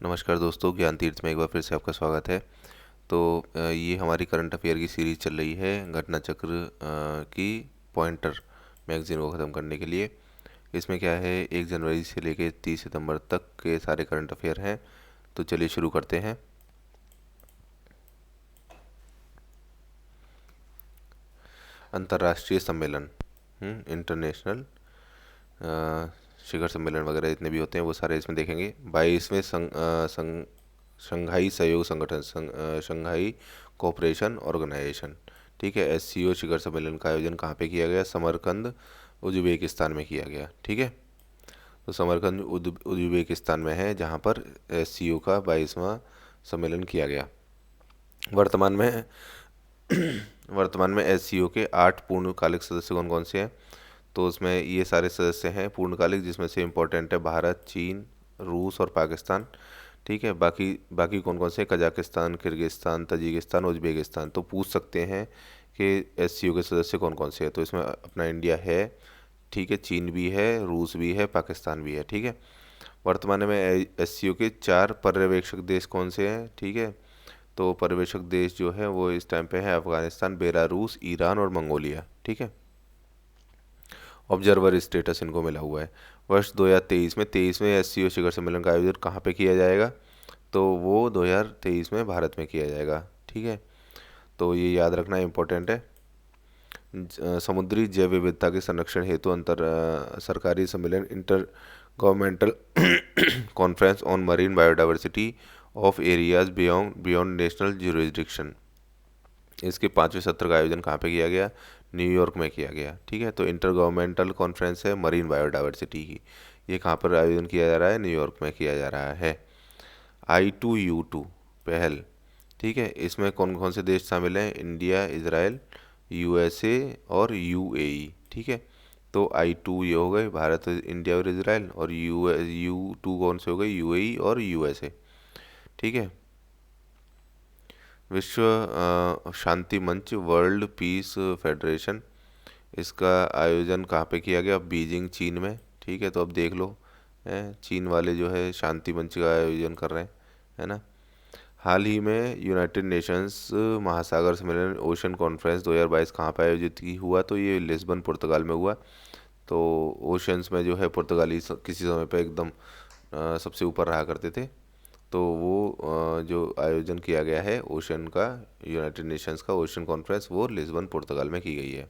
नमस्कार दोस्तों, ज्ञान तीर्थ में एक बार फिर से आपका स्वागत है। तो ये हमारी करंट अफेयर की सीरीज़ चल रही है घटना चक्र की पॉइंटर मैगज़ीन को ख़त्म करने के लिए। इसमें क्या है, 1 जनवरी से लेकर 30 सितंबर तक के सारे करंट अफेयर हैं। तो चलिए शुरू करते हैं। अंतर्राष्ट्रीय सम्मेलन, इंटरनेशनल शिखर सम्मेलन वगैरह जितने भी होते हैं वो सारे इसमें देखेंगे। 22वें शंघाई सहयोग संगठन, शंघाई कोऑपरेशन ऑर्गेनाइजेशन, ठीक है, SCO शिखर सम्मेलन का आयोजन कहाँ पे किया गया? समरकंद, उज्बेकिस्तान में किया गया। ठीक है, तो समरकंद उज्बेकिस्तान में है जहाँ पर SCO का 22वां सम्मेलन किया गया। वर्तमान में वर्तमान में SCO के 8 पूर्णकालिक सदस्य कौन कौन से हैं? तो उसमें ये सारे सदस्य हैं पूर्णकालिक, जिसमें से इम्पोर्टेंट है भारत, चीन, रूस और पाकिस्तान। ठीक है, बाकी बाकी कौन कौन से? Kazakhstan, Kyrgyzstan, Tajikistan, Uzbekistan. तो पूछ सकते हैं कि SCO के सदस्य कौन कौन से हैं। तो इसमें अपना इंडिया है, ठीक है, चीन भी है, रूस भी है, पाकिस्तान भी है। ठीक है, वर्तमान में SCO के 4 पर्यवेक्षक देश कौन से हैं? ठीक है, तो पर्यवेक्षक देश जो है वो इस टाइम पे है अफगानिस्तान, बेलारूस, ईरान और मंगोलिया। ठीक है, ऑब्जर्वर स्टेटस इनको मिला हुआ है। वर्ष 2023 में 23वें SCO शिखर सम्मेलन का आयोजन कहाँ पे किया जाएगा? तो वो 2023 में भारत में किया जाएगा। ठीक है, तो ये याद रखना इम्पोर्टेंट है। समुद्री जैव विविधता के संरक्षण हेतु अंतर सरकारी सम्मेलन, inter governmental conference on marine biodiversity of areas beyond beyond national jurisdiction, इसके 5वें सत्र का आयोजन कहाँ पे किया गया? न्यूयॉर्क में किया गया। ठीक है, तो इंटर गवर्नमेंटल कॉन्फ्रेंस है मरीन बायोडाइवर्सिटी की, ये कहाँ पर आयोजन किया जा रहा है? न्यूयॉर्क में किया जा रहा है। I2U2 पहल, ठीक है, इसमें कौन कौन से देश शामिल हैं? इंडिया, इजराइल, USA और UAE। ठीक है, तो I2 ये हो गए भारत, इंडिया और इजराइल, और U2 कौन से हो गए? UAE और USA। ठीक है, विश्व शांति मंच, वर्ल्ड पीस फेडरेशन, इसका आयोजन कहाँ पे किया गया? बीजिंग, चीन में। ठीक है, तो अब देख लो, चीन वाले जो है शांति मंच का आयोजन कर रहे हैं, है ना। हाल ही में यूनाइटेड नेशंस महासागर सम्मेलन ओशन कॉन्फ्रेंस 2022 कहाँ पे आयोजित की हुआ? तो ये लिस्बन, पुर्तगाल में हुआ। तो ओशंस में जो है पुर्तगाली किसी समय पे एकदम सबसे ऊपर रहा करते थे। तो वो जो आयोजन किया गया है ओशन का, यूनाइटेड नेशंस का ओशन कॉन्फ्रेंस, वो लिस्बन, पुर्तगाल में की गई है।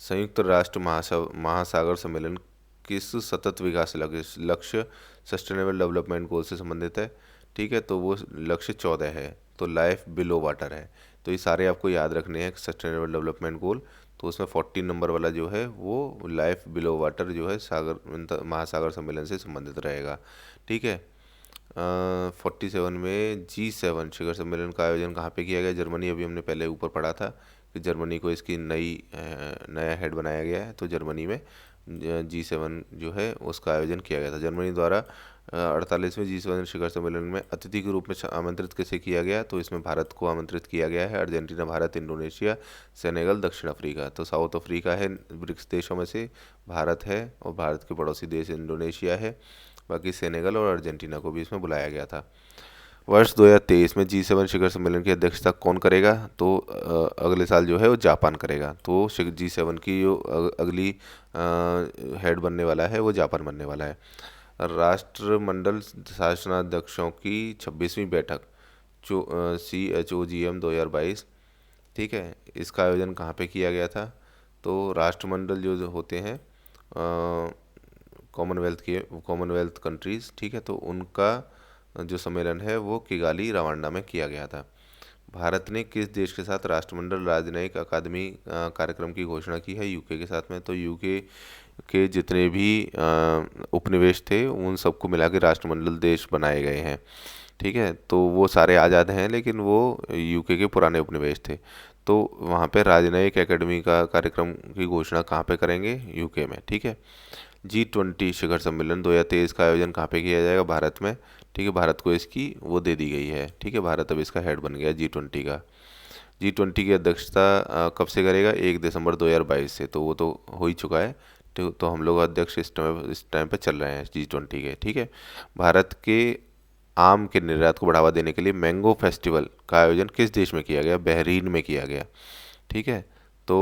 संयुक्त राष्ट्र महासागर सम्मेलन किस सतत विकास लक्ष्य सस्टेनेबल डेवलपमेंट गोल से संबंधित है? ठीक है, तो वो लक्ष्य 14 है, तो लाइफ बिलो वाटर है। तो ये सारे आपको याद रखने हैं सस्टेनेबल डेवलपमेंट गोल। तो उसमें 14 नंबर वाला जो है वो लाइफ बिलो वाटर जो है सागर महासागर सम्मेलन से संबंधित रहेगा। ठीक है, 47 में G7 शिखर सम्मेलन का आयोजन कहाँ पे किया गया? जर्मनी। अभी हमने पहले ऊपर पढ़ा था कि जर्मनी को इसकी नया हेड बनाया गया है, तो जर्मनी में G7 जो है उसका आयोजन किया गया था जर्मनी द्वारा। 48वें G7 शिखर सम्मेलन में अतिथि के रूप में आमंत्रित कैसे किया गया? तो इसमें भारत को आमंत्रित किया गया है, अर्जेंटीना, भारत, इंडोनेशिया, सेनेगल, दक्षिण अफ्रीका। तो साउथ अफ्रीका है ब्रिक्स देशों में से, भारत है, और भारत के पड़ोसी देश इंडोनेशिया है, बाकी सेनेगल और अर्जेंटीना को भी इसमें बुलाया गया था। वर्ष 2023 में G7 शिखर सम्मेलन की अध्यक्षता कौन करेगा? तो अगले साल जो है वो जापान करेगा। तो G7 की जो अगली हेड बनने वाला है वो जापान बनने वाला है। राष्ट्रमंडल शासनाध्यक्षों की 26वीं बैठक CHOGM 2022, ठीक है, इसका आयोजन कहाँ पे किया गया था? तो राष्ट्रमंडल जो होते हैं कॉमनवेल्थ कंट्रीज़, ठीक है, तो उनका जो सम्मेलन है वो किगाली, रवांडा में किया गया था। भारत ने किस देश के साथ राष्ट्रमंडल राजनयिक अकादमी कार्यक्रम की घोषणा की है? यूके के साथ में। तो यूके के जितने भी उपनिवेश थे उन सबको मिला के राष्ट्रमंडल देश बनाए गए हैं। ठीक है, तो वो सारे आज़ाद हैं, लेकिन वो यूके के पुराने उपनिवेश थे। तो वहाँ पे राजनयिक एकेडमी का कार्यक्रम की घोषणा कहाँ पे करेंगे? यूके में। ठीक है, G20 शिखर सम्मेलन 2023 का आयोजन कहाँ पे किया जाएगा? भारत में। ठीक है, भारत को इसकी वो दे दी गई है। ठीक है, भारत अब इसका हेड बन गया G20 का। G20 की अध्यक्षता कब से करेगा? 1 दिसंबर 2022 से, तो वो तो हो ही चुका है। तो हम लोग अध्यक्ष इस टाइम पे चल रहे हैं G20 के, ठीक है। भारत के आम के निर्यात को बढ़ावा देने के लिए मैंगो फेस्टिवल का आयोजन किस देश में किया गया? बहरीन में किया गया, ठीक है। तो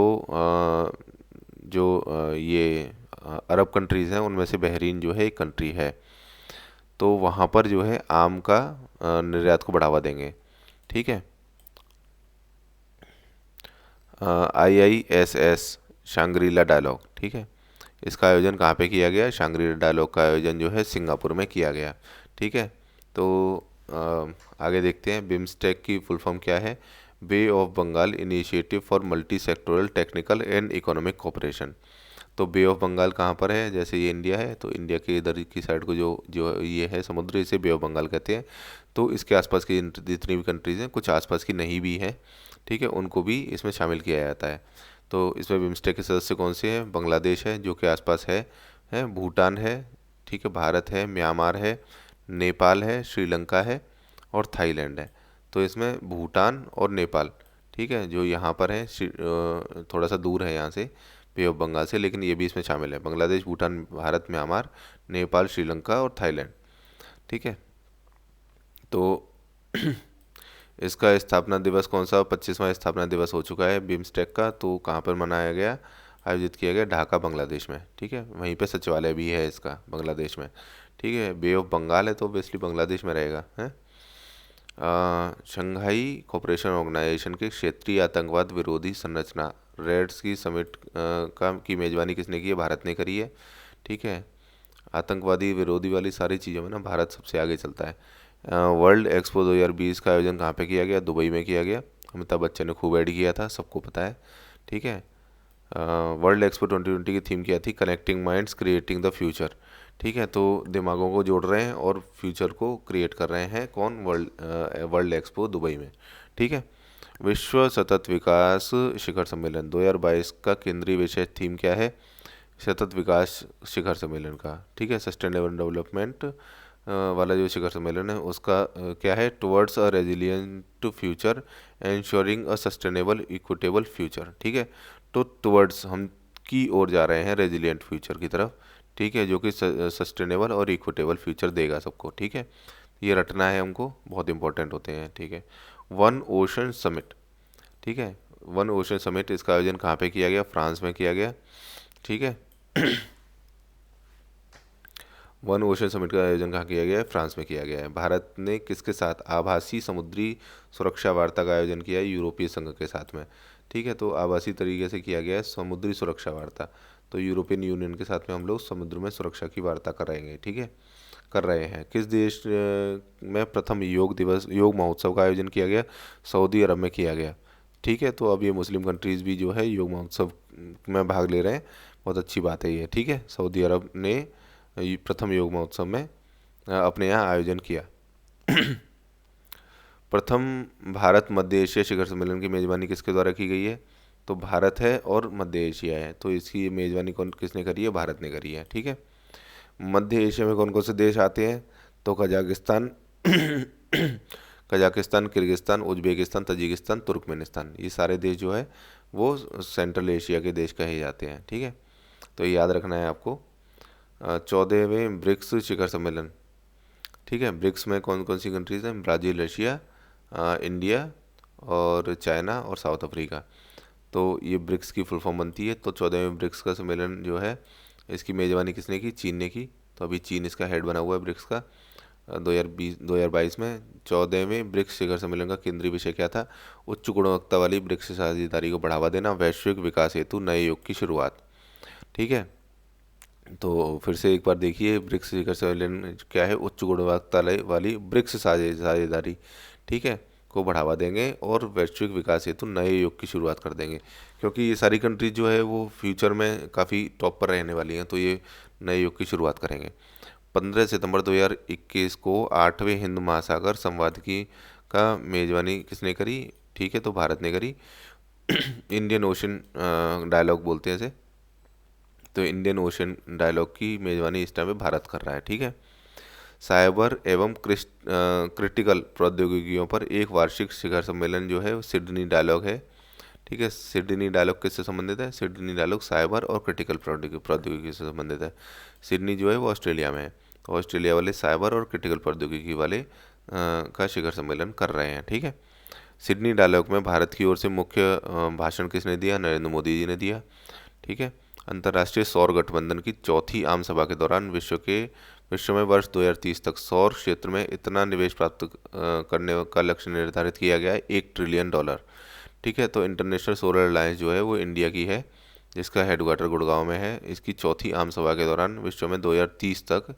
ये अरब कंट्रीज़ हैं, उनमें से बहरीन जो है एक कंट्री है। तो वहाँ पर जो है आम का निर्यात को बढ़ावा देंगे, ठीक है। IISS शांग्रीला डायलॉग, ठीक है, इसका आयोजन कहाँ पे किया गया? शांग्रीला डायलॉग का आयोजन जो है सिंगापुर में किया गया, ठीक है। तो आगे देखते हैं, बिम्स्टेक की फुल फॉर्म क्या है? Bay of Bengal initiative for multi sectoral technical and economic cooperation. तो बे ऑफ बंगाल कहाँ पर है? जैसे ये इंडिया है, तो इंडिया के इधर की साइड को जो जो ये है समुद्र, इसे बे ऑफ बंगाल कहते हैं। तो इसके आसपास की जितनी भी कंट्रीज़ हैं, कुछ आसपास की नहीं भी हैं, ठीक है, उनको भी इसमें शामिल किया जाता है। तो इसमें बिम्स्टेक के सदस्य कौन से हैं? बांग्लादेश है जो कि आसपास है, भूटान है, ठीक है, भारत है, म्यांमार है, नेपाल है, श्रीलंका है और थाईलैंड है। तो इसमें भूटान और नेपाल, ठीक है, जो यहाँ पर है, थोड़ा सा दूर है यहाँ से, बे ऑफ बंगाल से, लेकिन ये भी इसमें शामिल है। बांग्लादेश, भूटान, भारत, म्यांमार, नेपाल, श्रीलंका और थाईलैंड, ठीक है। तो इसका स्थापना दिवस कौन सा? 25वां स्थापना दिवस हो चुका है बिम्स्टेक का। तो कहाँ पर मनाया गया, आयोजित किया गया? ढाका, बांग्लादेश में, ठीक है। वहीं पे सचिवालय भी है इसका, बांग्लादेश में, ठीक है। बे ऑफ बंगाल है तो ऑब्वियसली बांग्लादेश में रहेगा, है। शंघाई कोऑपरेशन ऑर्गेनाइजेशन के क्षेत्रीय आतंकवाद विरोधी संरचना रेड्स की समिट की मेजबानी किसने की है? भारत ने करी है, ठीक है। आतंकवादी विरोधी वाली सारी चीज़ों में ना भारत सबसे आगे चलता है। वर्ल्ड एक्सपो 2020 का आयोजन कहाँ पे किया गया? दुबई में किया गया। अमिताभ बच्चन ने खूब ऐड किया था, सबको पता है, ठीक है। वर्ल्ड एक्सपो 2020 की थीम क्या थी? Connecting minds creating the future, ठीक है। तो दिमागों को जोड़ रहे हैं और फ्यूचर को क्रिएट कर रहे हैं, कौन? वर्ल्ड एक्सपो दुबई में, ठीक है। विश्व सतत विकास शिखर सम्मेलन 2022 का केंद्रीय विषय थीम क्या है? सतत विकास शिखर सम्मेलन का, ठीक है, सस्टेनेबल डेवलपमेंट वाला जो शिखर सम्मेलन है उसका क्या है? Towards a resilient future ensuring a sustainable equitable future, ठीक है। तो टुवर्ड्स, हम की ओर जा रहे हैं रेजिलियंट फ्यूचर की तरफ, ठीक है, जो कि सस्टेनेबल और इक्विटेबल फ्यूचर देगा सबको, ठीक है। ये रटना है हमको, बहुत इंपॉर्टेंट होते हैं, ठीक है। वन ओशन समिट, ठीक है, वन ओशन समिट, इसका आयोजन कहाँ पे किया गया? फ्रांस में किया गया, ठीक है। वन ओशन समिट का आयोजन कहाँ किया गया है? फ्रांस में किया गया है। भारत ने किसके साथ आभासी समुद्री सुरक्षा वार्ता का आयोजन किया है? यूरोपीय संघ के साथ में, ठीक है। तो आभासी तरीके से किया गया है समुद्री सुरक्षा वार्ता। तो यूरोपियन यूनियन के साथ में हम लोग समुद्र में सुरक्षा की वार्ता करेंगे, ठीक है, कर रहे हैं। किस देश में प्रथम योग महोत्सव का आयोजन किया गया? सऊदी अरब में किया गया, ठीक है। तो अब ये मुस्लिम कंट्रीज़ भी जो है योग महोत्सव में भाग ले रहे हैं, बहुत अच्छी बात है ये, ठीक है। सऊदी अरब ने प्रथम योग महोत्सव में अपने यहाँ आयोजन किया। प्रथम भारत मध्य एशिया शिखर सम्मेलन की मेज़बानी किसके द्वारा की गई है? तो भारत है और मध्य एशिया है, तो इसकी मेज़बानी किसने करी है? भारत ने करी है, ठीक है। मध्य एशिया में कौन कौन से देश आते हैं? तो Kazakhstan Kazakhstan, Kyrgyzstan, Uzbekistan, Tajikistan, Turkmenistan, ये सारे देश जो है वो सेंट्रल एशिया के देश कहे जाते हैं, ठीक है। तो ये याद रखना है आपको। 14वें ब्रिक्स शिखर सम्मेलन, ठीक है। ब्रिक्स में कौन कौन सी कंट्रीज़ हैं? ब्राज़ील, रशिया, इंडिया और चाइना और साउथ अफ्रीका। तो ये ब्रिक्स की फुल फॉर्म बनती है। तो 14वें ब्रिक्स का सम्मेलन जो है, इसकी मेज़बानी किसने की? चीन ने की। तो अभी चीन इसका हेड बना हुआ है ब्रिक्स का। 2022 में 14वें ब्रिक्स शिखर सम्मेलन का केंद्रीय विषय क्या था? उच्च गुणवत्ता वाली ब्रिक्स साझेदारी को बढ़ावा देना, वैश्विक विकास हेतु नए युग की शुरुआत, ठीक है। तो फिर से एक बार देखिए, ब्रिक्स शिखर सम्मेलन क्या है? उच्च गुणवत्ता वाली ब्रिक्स साझेदारी, ठीक है, को बढ़ावा देंगे और वैश्विक विकास हेतु नए युग की शुरुआत कर देंगे। क्योंकि ये सारी कंट्रीज जो है वो फ्यूचर में काफ़ी टॉप पर रहने वाली हैं, तो ये नए युग की शुरुआत करेंगे। 15 सितंबर 2021 को 8वें हिंद महासागर संवाद का मेज़बानी किसने करी? ठीक है, तो भारत ने करी। इंडियन ओशन डायलॉग बोलते हैं इसे। तो इंडियन ओशन डायलॉग की मेज़बानी इस टाइम पे भारत कर रहा है, ठीक है। साइबर एवं क्रिटिकल प्रौद्योगिकियों पर एक वार्षिक शिखर सम्मेलन जो है वो सिडनी डायलॉग है, ठीक है। सिडनी डायलॉग किससे संबंधित है? सिडनी डायलॉग साइबर और क्रिटिकल प्रौद्योगिकी से संबंधित है। सिडनी जो है वो ऑस्ट्रेलिया में है, तो ऑस्ट्रेलिया वाले साइबर और क्रिटिकल प्रौद्योगिकी वाले का शिखर सम्मेलन कर रहे हैं। ठीक है। सिडनी डायलॉग में भारत की ओर से मुख्य भाषण किसने दिया? नरेंद्र मोदी जी ने दिया। ठीक है। अंतर्राष्ट्रीय सौर गठबंधन की चौथी आम सभा के दौरान विश्व में वर्ष 2030 तक सौर क्षेत्र में इतना निवेश प्राप्त करने का लक्ष्य निर्धारित किया गया है, $1 ट्रिलियन। ठीक है। तो इंटरनेशनल सोलर अलायंस जो है वो इंडिया की है, जिसका हेडक्वार्टर गुड़गांव में है। इसकी चौथी आम सभा के दौरान विश्व में 2030 तक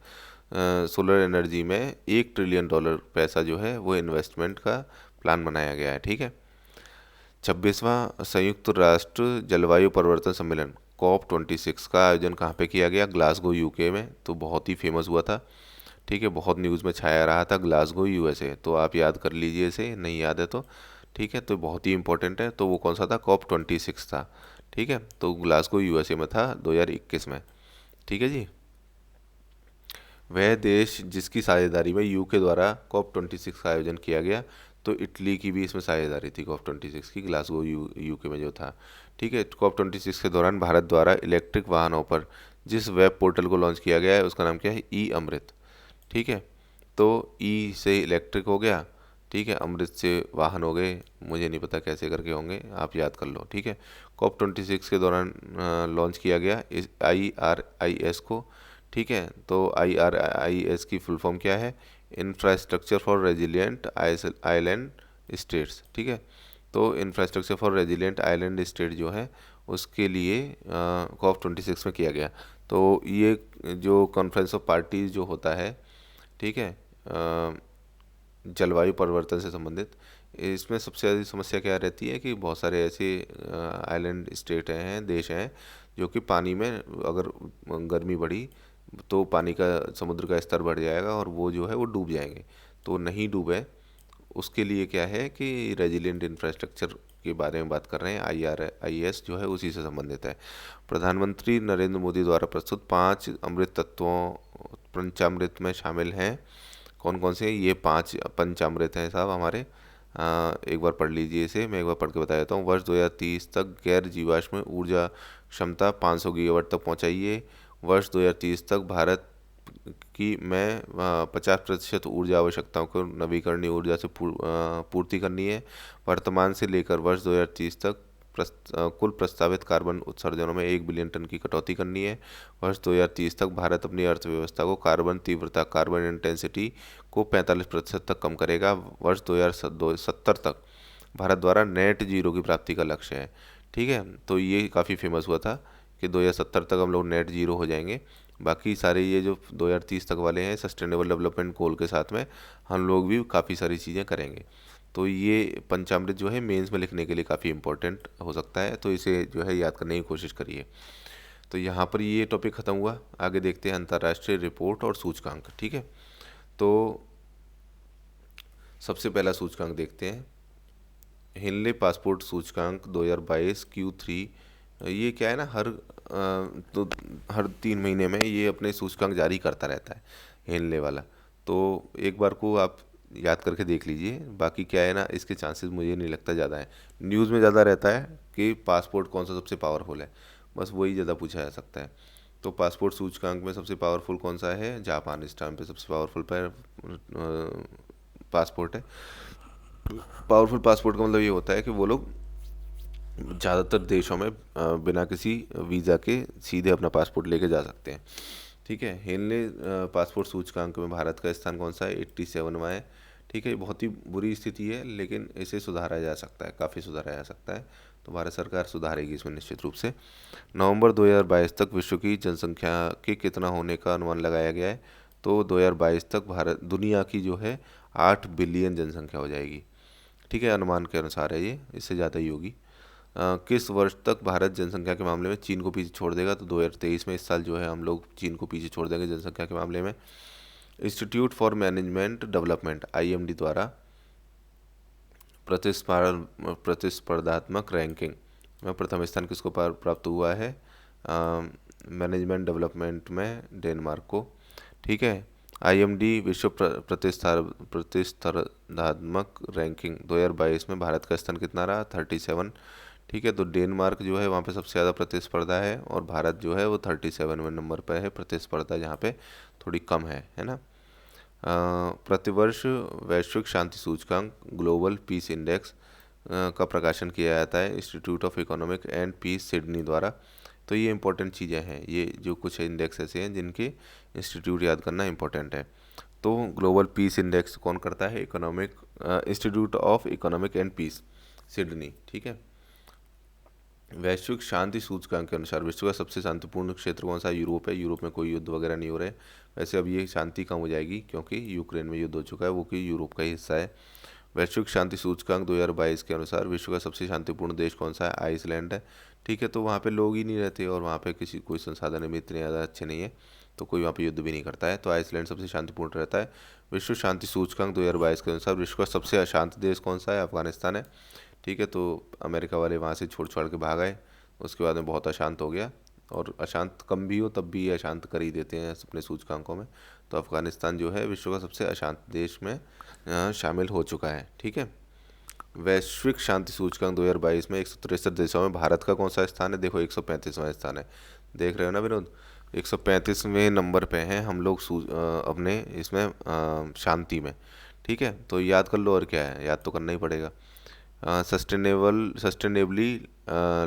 सोलर एनर्जी में $1 ट्रिलियन पैसा जो है वो इन्वेस्टमेंट का प्लान बनाया गया है। ठीक है। 26वां संयुक्त राष्ट्र जलवायु परिवर्तन सम्मेलन COP26 का आयोजन कहाँ पे किया गया? ग्लासगो यूके में। तो बहुत ही फेमस हुआ था। ठीक है। बहुत न्यूज़ में छाया रहा था, ग्लासगो यूएसए। तो आप याद कर लीजिए इसे, नहीं याद है तो। ठीक है। तो बहुत ही इंपॉर्टेंट है। तो वो कौन सा था? COP26 था। ठीक है। तो ग्लासगो यूएसए में था 2021 में। ठीक है जी। वह देश जिसकी साझेदारी में यूके द्वारा COP26 का आयोजन किया गया, तो इटली की भी इसमें साझेदारी थी COP26 की, ग्लासगो यूके में जो था। ठीक है। COP26 के दौरान भारत द्वारा इलेक्ट्रिक वाहनों पर जिस वेब पोर्टल को लॉन्च किया गया है उसका नाम क्या है? ई अमृत। ठीक है। तो ई से इलेक्ट्रिक हो गया, ठीक है, अमृत से वाहन हो गए। मुझे नहीं पता कैसे करके होंगे, आप याद कर लो। ठीक है। COP26 के दौरान लॉन्च किया गया इस IRIS को। ठीक है। तो IRIS की फुल फॉर्म क्या है? Infrastructure for resilient island states. ठीक है। तो infrastructure for resilient island state जो है उसके लिए COP26 में किया गया। तो ये जो कॉन्फ्रेंस ऑफ पार्टीज जो होता है, ठीक है, जलवायु परिवर्तन से संबंधित, इसमें सबसे ज़्यादा समस्या क्या रहती है कि बहुत सारे ऐसे आइलैंड स्टेट हैं, देश हैं, जो कि पानी में अगर गर्मी बढ़ी तो पानी का, समुद्र का स्तर बढ़ जाएगा और वो जो है वो डूब जाएंगे। तो नहीं डूबे उसके लिए क्या है कि रेजिलिएंट इंफ्रास्ट्रक्चर के बारे में बात कर रहे हैं। IRIS जो है उसी से संबंधित है। प्रधानमंत्री नरेंद्र मोदी द्वारा प्रस्तुत 5 अमृत तत्वों पंचामृत में शामिल हैं। कौन कौन से? ये 5 पंचामृत हैं साहब हमारे। एक बार पढ़ लीजिए इसे, मैं एक बार पढ़ के बता देता हूँ। वर्ष 2030 तक गैर जीवाश्म ऊर्जा क्षमता 500 गीगावाट तक पहुँचाइए। वर्ष 2030 तक भारत की में 50% ऊर्जा आवश्यकताओं को नवीकरणीय ऊर्जा से पूर्ति करनी है। वर्तमान से लेकर वर्ष 2030 तक कुल प्रस्तावित कार्बन उत्सर्जनों में 1 बिलियन टन की कटौती करनी है। वर्ष 2030 तक भारत अपनी अर्थव्यवस्था को कार्बन तीव्रता, कार्बन इंटेंसिटी को 45% तक कम करेगा। वर्ष 2070 तक भारत द्वारा नेट जीरो की प्राप्ति का लक्ष्य है। ठीक है। तो ये काफ़ी फेमस हुआ था कि 2070 तक हम लोग नेट जीरो हो जाएंगे। बाकी सारे ये जो 2030 तक वाले हैं सस्टेनेबल डेवलपमेंट गोल के साथ में हम लोग भी काफ़ी सारी चीज़ें करेंगे। तो ये पंचामृत जो है मेंस में लिखने के लिए काफ़ी इंपॉर्टेंट हो सकता है, तो इसे जो है याद करने की कोशिश करिए। तो यहाँ पर ये टॉपिक ख़त्म हुआ। आगे देखते हैं अंतर्राष्ट्रीय रिपोर्ट और सूचकांक। ठीक है। तो सबसे पहला सूचकांक देखते हैं, हिनले पासपोर्ट सूचकांक 2022 Q3। ये क्या है ना, तो हर 3 महीने में ये अपने सूचकांक जारी करता रहता है, हिनले वाला। तो एक बार को आप याद करके देख लीजिए। बाकी क्या है ना, इसके चांसेस मुझे नहीं लगता ज़्यादा है। न्यूज़ में ज़्यादा रहता है कि पासपोर्ट कौन सा सबसे पावरफुल है, बस वही ज़्यादा पूछा जा सकता है। तो पासपोर्ट सूचकांक में सबसे पावरफुल कौन सा है? जापान इस टाइम पे सबसे पावरफुल पासपोर्ट है। पावरफुल पासपोर्ट का मतलब ये होता है कि वो लोग ज़्यादातर देशों में बिना किसी वीज़ा के सीधे अपना पासपोर्ट लेके जा सकते हैं। ठीक है। हेनले पासपोर्ट सूचकांक में भारत का स्थान कौन सा है? 87वां है। ठीक है। बहुत ही बुरी स्थिति है, लेकिन इसे सुधारा जा सकता है, काफ़ी सुधारा जा सकता है। तो भारत सरकार सुधारेगी इसमें निश्चित रूप से। नवंबर 2022 तक विश्व की जनसंख्या के कितना होने का अनुमान लगाया गया है? तो 2022 तक भारत दुनिया की जो है 8 बिलियन जनसंख्या हो जाएगी। ठीक है। अनुमान के अनुसार है ये, इससे ज़्यादा ही होगी। किस वर्ष तक भारत जनसंख्या के मामले में चीन को पीछे छोड़ देगा? तो 2023 में, इस साल जो है हम लोग चीन को पीछे छोड़ देंगे जनसंख्या के मामले में। Institute for management development IMD द्वारा प्रतिस्पर्धात्मक रैंकिंग में प्रथम स्थान किसको प्राप्त हुआ है? मैनेजमेंट डेवलपमेंट में डेनमार्क को। ठीक है। IMD विश्व प्रतिस्पर्धात्मक रैंकिंग 2022 में भारत का स्थान कितना रहा? 37। ठीक है। तो डेनमार्क जो है वहाँ पे सबसे ज़्यादा प्रतिस्पर्धा है, और भारत जो है वो 37वें नंबर पर है प्रतिस्पर्धा, जहाँ पे थोड़ी कम है ना। प्रतिवर्ष वैश्विक शांति सूचकांक ग्लोबल पीस इंडेक्स का प्रकाशन किया जाता है institute of economic and peace Sydney द्वारा। तो ये इंपॉर्टेंट चीज़ें हैं, ये जो कुछ इंडेक्स ऐसे हैं जिनके इंस्टीट्यूट याद करना इंपॉर्टेंट है। तो ग्लोबल पीस इंडेक्स कौन करता है? Economic institute of economic and peace Sydney, ठीक है। वैश्विक शांति सूचकांक के अनुसार विश्व का सबसे शांतिपूर्ण क्षेत्र कौन सा है? यूरोप है। यूरोप में कोई युद्ध वगैरह नहीं हो रहे। वैसे अब ये शांति कम हो जाएगी क्योंकि यूक्रेन में युद्ध हो चुका है, वो कि यूरोप का ही हिस्सा है। वैश्विक शांति सूचकांक 2022 के अनुसार विश्व का सबसे शांतिपूर्ण देश कौन सा है? आइसलैंड है, ठीक है। तो वहाँ पे लोग ही नहीं रहते और वहाँ पे किसी कोई संसाधन भी इतने ज़्यादा अच्छे नहीं है, तो कोई वहाँ पे युद्ध भी नहीं करता है, तो आइसलैंड सबसे शांतिपूर्ण रहता है। विश्व शांति सूचकांक 2022 के अनुसार विश्व का सबसे अशांत देश कौन सा है? अफगानिस्तान है, ठीक है। तो अमेरिका वाले वहाँ से छोड़ छोड़ के भाग आए, उसके बाद में बहुत अशांत हो गया, और अशांत कम भी हो तब भी ये अशांत कर ही देते हैं अपने सूचकांकों में। तो अफगानिस्तान जो है विश्व का सबसे अशांत देश में शामिल हो चुका है, ठीक है। वैश्विक शांति सूचकांक 2022 में 163 देशों में भारत का कौन सा स्थान है? देखो 135वां स्थान है, देख रहे हो ना विनोद, 135वें नंबर पे हैं हम लोग अपने इसमें शांति में, ठीक है। तो याद कर लो, और क्या है, याद तो करना ही पड़ेगा। सस्टेनेबली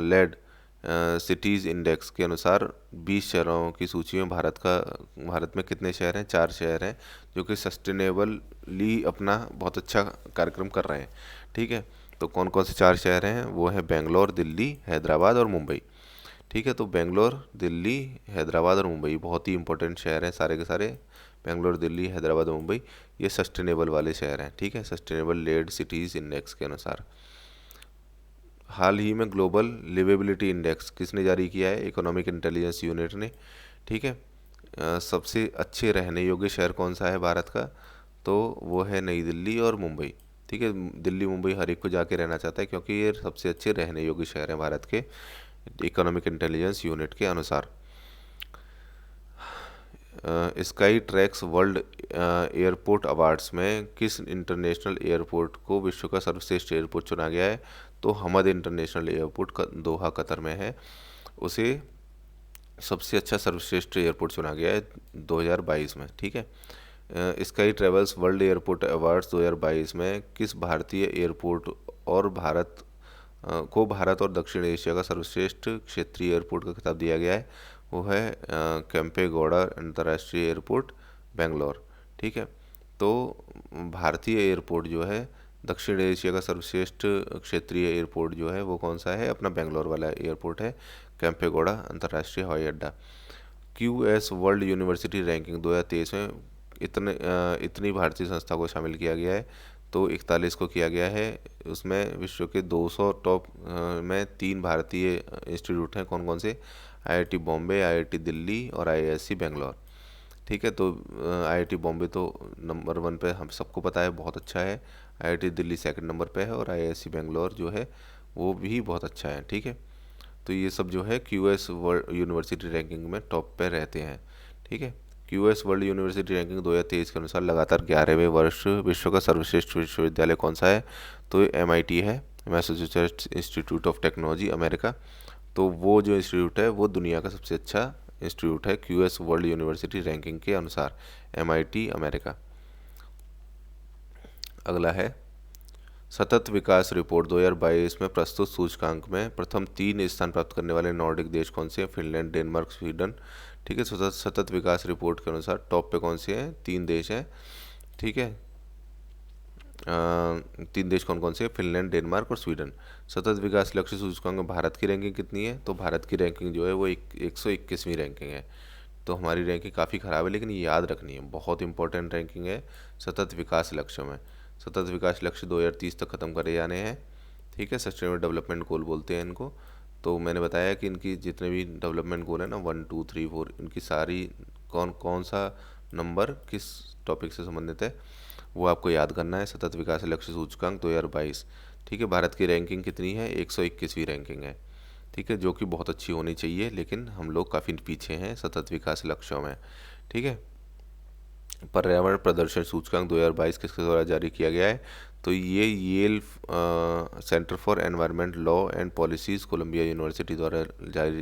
लेड सिटीज़ इंडेक्स के अनुसार 20 शहरों की सूची में भारत में कितने शहर हैं? 4 शहर हैं जो कि सस्टेनेबली अपना बहुत अच्छा कार्यक्रम कर रहे हैं, ठीक है। तो कौन कौन से 4 शहर हैं? वो है बेंगलोर, दिल्ली, हैदराबाद और मुंबई, ठीक है। तो बेंगलोर, दिल्ली, हैदराबाद और मुंबई बहुत ही इंपॉर्टेंट शहर हैं सारे के सारे। बेंगलोर, दिल्ली, हैदराबाद और मुंबई ये सस्टेनेबल वाले शहर हैं, ठीक है, सस्टेनेबल लेड सिटीज़ इंडेक्स के अनुसार। हाल ही में ग्लोबल लिवेबिलिटी इंडेक्स किसने जारी किया है? इकोनॉमिक इंटेलिजेंस यूनिट ने, ठीक है। सबसे अच्छे रहने योग्य शहर कौन सा है भारत का? तो वो है नई दिल्ली और मुंबई, ठीक है। दिल्ली मुंबई हर एक को जाके रहना चाहता है क्योंकि ये सबसे अच्छे रहने योग्य शहर हैं भारत के इकोनॉमिक इंटेलिजेंस यूनिट के अनुसार। Sky tracks world airport awards में किस इंटरनेशनल एयरपोर्ट को विश्व का सर्वश्रेष्ठ एयरपोर्ट चुना गया है? तो Hamad international airport Doha Qatar में है, उसे सबसे अच्छा सर्वश्रेष्ठ एयरपोर्ट चुना गया है 2022 में, ठीक है। Sky travels world airport awards 2022 में किस भारतीय एयरपोर्ट और भारत और दक्षिण एशिया का सर्वश्रेष्ठ क्षेत्रीय एयरपोर्ट का खिताब दिया गया है? वो है केम्पेगौड़ा अंतर्राष्ट्रीय एयरपोर्ट, बेंगलोर, ठीक है। तो भारतीय एयरपोर्ट जो है दक्षिण एशिया का सर्वश्रेष्ठ क्षेत्रीय एयरपोर्ट जो है वो कौन सा है? अपना बेंगलोर वाला एयरपोर्ट है, केम्पेगौड़ा अंतर्राष्ट्रीय हवाई अड्डा। QS वर्ल्ड यूनिवर्सिटी रैंकिंग 2023 में इतनी भारतीय संस्था को शामिल किया गया है, तो 41 को किया गया है। उसमें विश्व के 200 टॉप में 3 भारतीय इंस्टीट्यूट हैं, कौन कौन से? IIT बॉम्बे, IIT दिल्ली और IISc बेंगलोर, ठीक है। तो IIT बॉम्बे तो नंबर 1 पे हम सबको पता है, बहुत अच्छा है। IIT दिल्ली सेकंड नंबर पे है, और IISc बेंगलोर जो है वो भी बहुत अच्छा है, ठीक है। तो ये सब जो है QS वर्ल्ड यूनिवर्सिटी रैंकिंग में टॉप पे रहते हैं, ठीक है। QS वर्ल्ड यूनिवर्सिटी रैंकिंग 2023 के अनुसार लगातार 11वें वर्ष विश्व का सर्वश्रेष्ठ विश्वविद्यालय कौन सा है? तो MIT है, Massachusetts institute of technology, America. तो वो जो इंस्टीट्यूट है वो दुनिया का सबसे अच्छा इंस्टीट्यूट है QS वर्ल्ड यूनिवर्सिटी रैंकिंग के अनुसार, MIT, अमेरिका। अगला है सतत विकास रिपोर्ट 2022 में प्रस्तुत सूचकांक में प्रथम 3 स्थान प्राप्त करने वाले नॉर्डिक देश कौन से हैं? फिनलैंड, डेनमार्क, स्वीडन, ठीक है। सतत विकास रिपोर्ट के अनुसार टॉप पे कौन से हैं? 3 देश हैं, ठीक है। 3 देश कौन कौन से? फिनलैंड, डेनमार्क और स्वीडन। सतत विकास लक्ष्य सूचकांक में भारत की रैंकिंग कितनी है? तो भारत की रैंकिंग जो है वो 121वीं रैंकिंग है। तो हमारी रैंकिंग काफ़ी ख़राब है, लेकिन ये याद रखनी है, बहुत इंपॉर्टेंट रैंकिंग है सतत विकास लक्ष्य में। सतत विकास लक्ष्य 2030 तक ख़त्म करे जाने हैं, ठीक है। सस्टेनेबल डेवलपमेंट गोल बोलते हैं इनको। तो मैंने बताया कि इनकी जितने भी डेवलपमेंट गोल है ना, 1 2 3 4, इनकी सारी कौन कौन सा नंबर किस टॉपिक से संबंधित है वो आपको याद करना है। सतत विकास लक्ष्य सूचकांक 2022, ठीक है। भारत की रैंकिंग कितनी है? 121वीं रैंकिंग है, ठीक है, जो कि बहुत अच्छी होनी चाहिए, लेकिन हम लोग काफ़ी पीछे हैं सतत विकास लक्ष्यों में, ठीक है। पर्यावरण प्रदर्शन सूचकांक 2022 किसके द्वारा जारी किया गया है? तो ये Yale centre for environment law and policies Columbia university द्वारा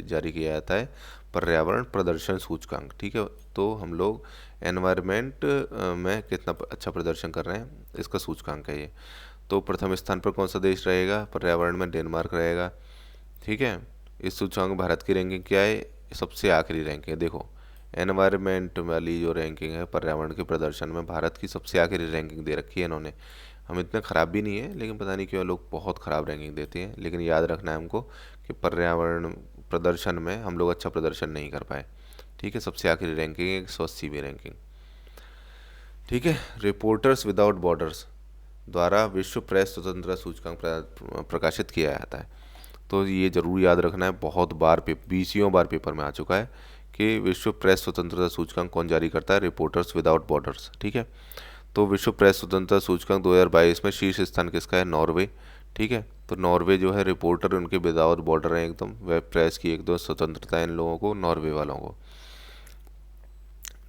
जारी किया जाता है पर्यावरण प्रदर्शन सूचकांक। ठीक है, तो हम लोग एनवायरनमेंट में कितना अच्छा प्रदर्शन कर रहे हैं, इसका सूचकांक है ये। तो प्रथम स्थान पर कौन सा देश रहेगा पर्यावरण में? डेनमार्क रहेगा। ठीक है, इस सूचकांक में भारत की रैंकिंग क्या है? सबसे आखिरी रैंकिंग है। देखो, एनवायरनमेंट वाली जो रैंकिंग है पर्यावरण के प्रदर्शन में, भारत की सबसे आखिरी रैंकिंग दे रखी है इन्होंने। हम इतने ख़राब भी नहीं है, लेकिन पता नहीं क्यों लोग बहुत ख़राब रैंकिंग देते हैं। लेकिन याद रखना है हमको कि पर्यावरण प्रदर्शन में हम लोग अच्छा प्रदर्शन नहीं कर पाए। ठीक है, सबसे आखिरी रैंकिंग है 180वीं रैंकिंग। ठीक है, रिपोर्टर्स विदाउट बॉर्डर्स द्वारा विश्व प्रेस स्वतंत्रता सूचकांक प्रकाशित किया जाता है। तो ये जरूर याद रखना है, बहुत बार 20 बार पेपर में आ चुका है कि विश्व प्रेस स्वतंत्रता सूचकांक कौन जारी करता है? Reporters without borders. ठीक है, तो विश्व प्रेस स्वतंत्रता सूचकांक 2022 में शीर्ष स्थान किसका है? नॉर्वे। ठीक है, तो नॉर्वे जो है रिपोर्टर उनके विदाउट बॉर्डर हैं एकदम, वह प्रेस की एकदम स्वतंत्रता है इन लोगों को, नॉर्वे वालों को।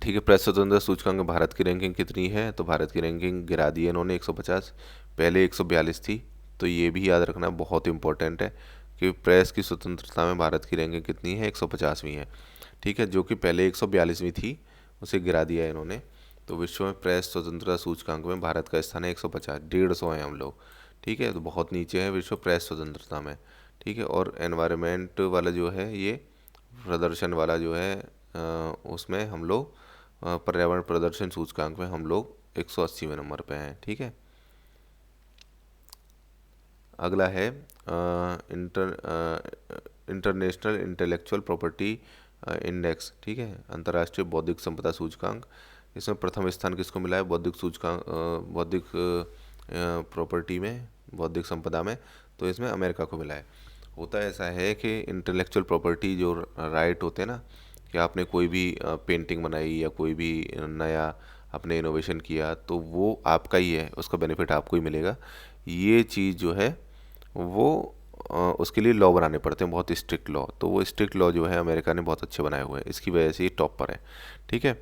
ठीक है, प्रेस स्वतंत्रता सूचकांक में भारत की रैंकिंग कितनी है? तो भारत की रैंकिंग गिरा दी है इन्होंने 150, पहले 142 थी। तो ये भी याद रखना बहुत इंपॉर्टेंट है कि प्रेस की स्वतंत्रता में भारत की रैंकिंग कितनी है? 150वीं है। ठीक है, जो कि पहले 142वीं थी, उसे गिरा दिया है इन्होंने। तो विश्व में प्रेस स्वतंत्रता सूचकांक में भारत का स्थान है 150, 150 है हम लोग। ठीक है, तो बहुत नीचे है विश्व प्रेस स्वतंत्रता में। ठीक है, और एनवायरनमेंट वाला जो है ये प्रदर्शन वाला जो है उसमें हम लोग पर्यावरण प्रदर्शन सूचकांक में हम लोग 180वें नंबर पे हैं। ठीक है, अगला है इंटरनेशनल इंटेलेक्चुअल प्रॉपर्टी इंडेक्स। ठीक है, अंतर्राष्ट्रीय बौद्धिक संपदा सूचकांक। इसमें प्रथम स्थान किसको मिला है? बौद्धिक सूचकांक, बौद्धिक प्रॉपर्टी में, बौद्धिक संपदा में, तो इसमें अमेरिका को मिला है। होता ऐसा है कि इंटेलेक्चुअल प्रॉपर्टी जो राइट होते हैं ना, कि आपने कोई भी पेंटिंग बनाई या कोई भी नया आपने इनोवेशन किया, तो वो आपका ही है, उसका बेनिफिट आपको ही मिलेगा। ये चीज़ जो है वो उसके लिए लॉ बनाने पड़ते हैं, बहुत स्ट्रिक्ट लॉ। तो वो स्ट्रिक्ट लॉ जो है अमेरिका ने बहुत अच्छे बनाए हुए हैं, इसकी वजह से ये टॉप पर है। ठीक है,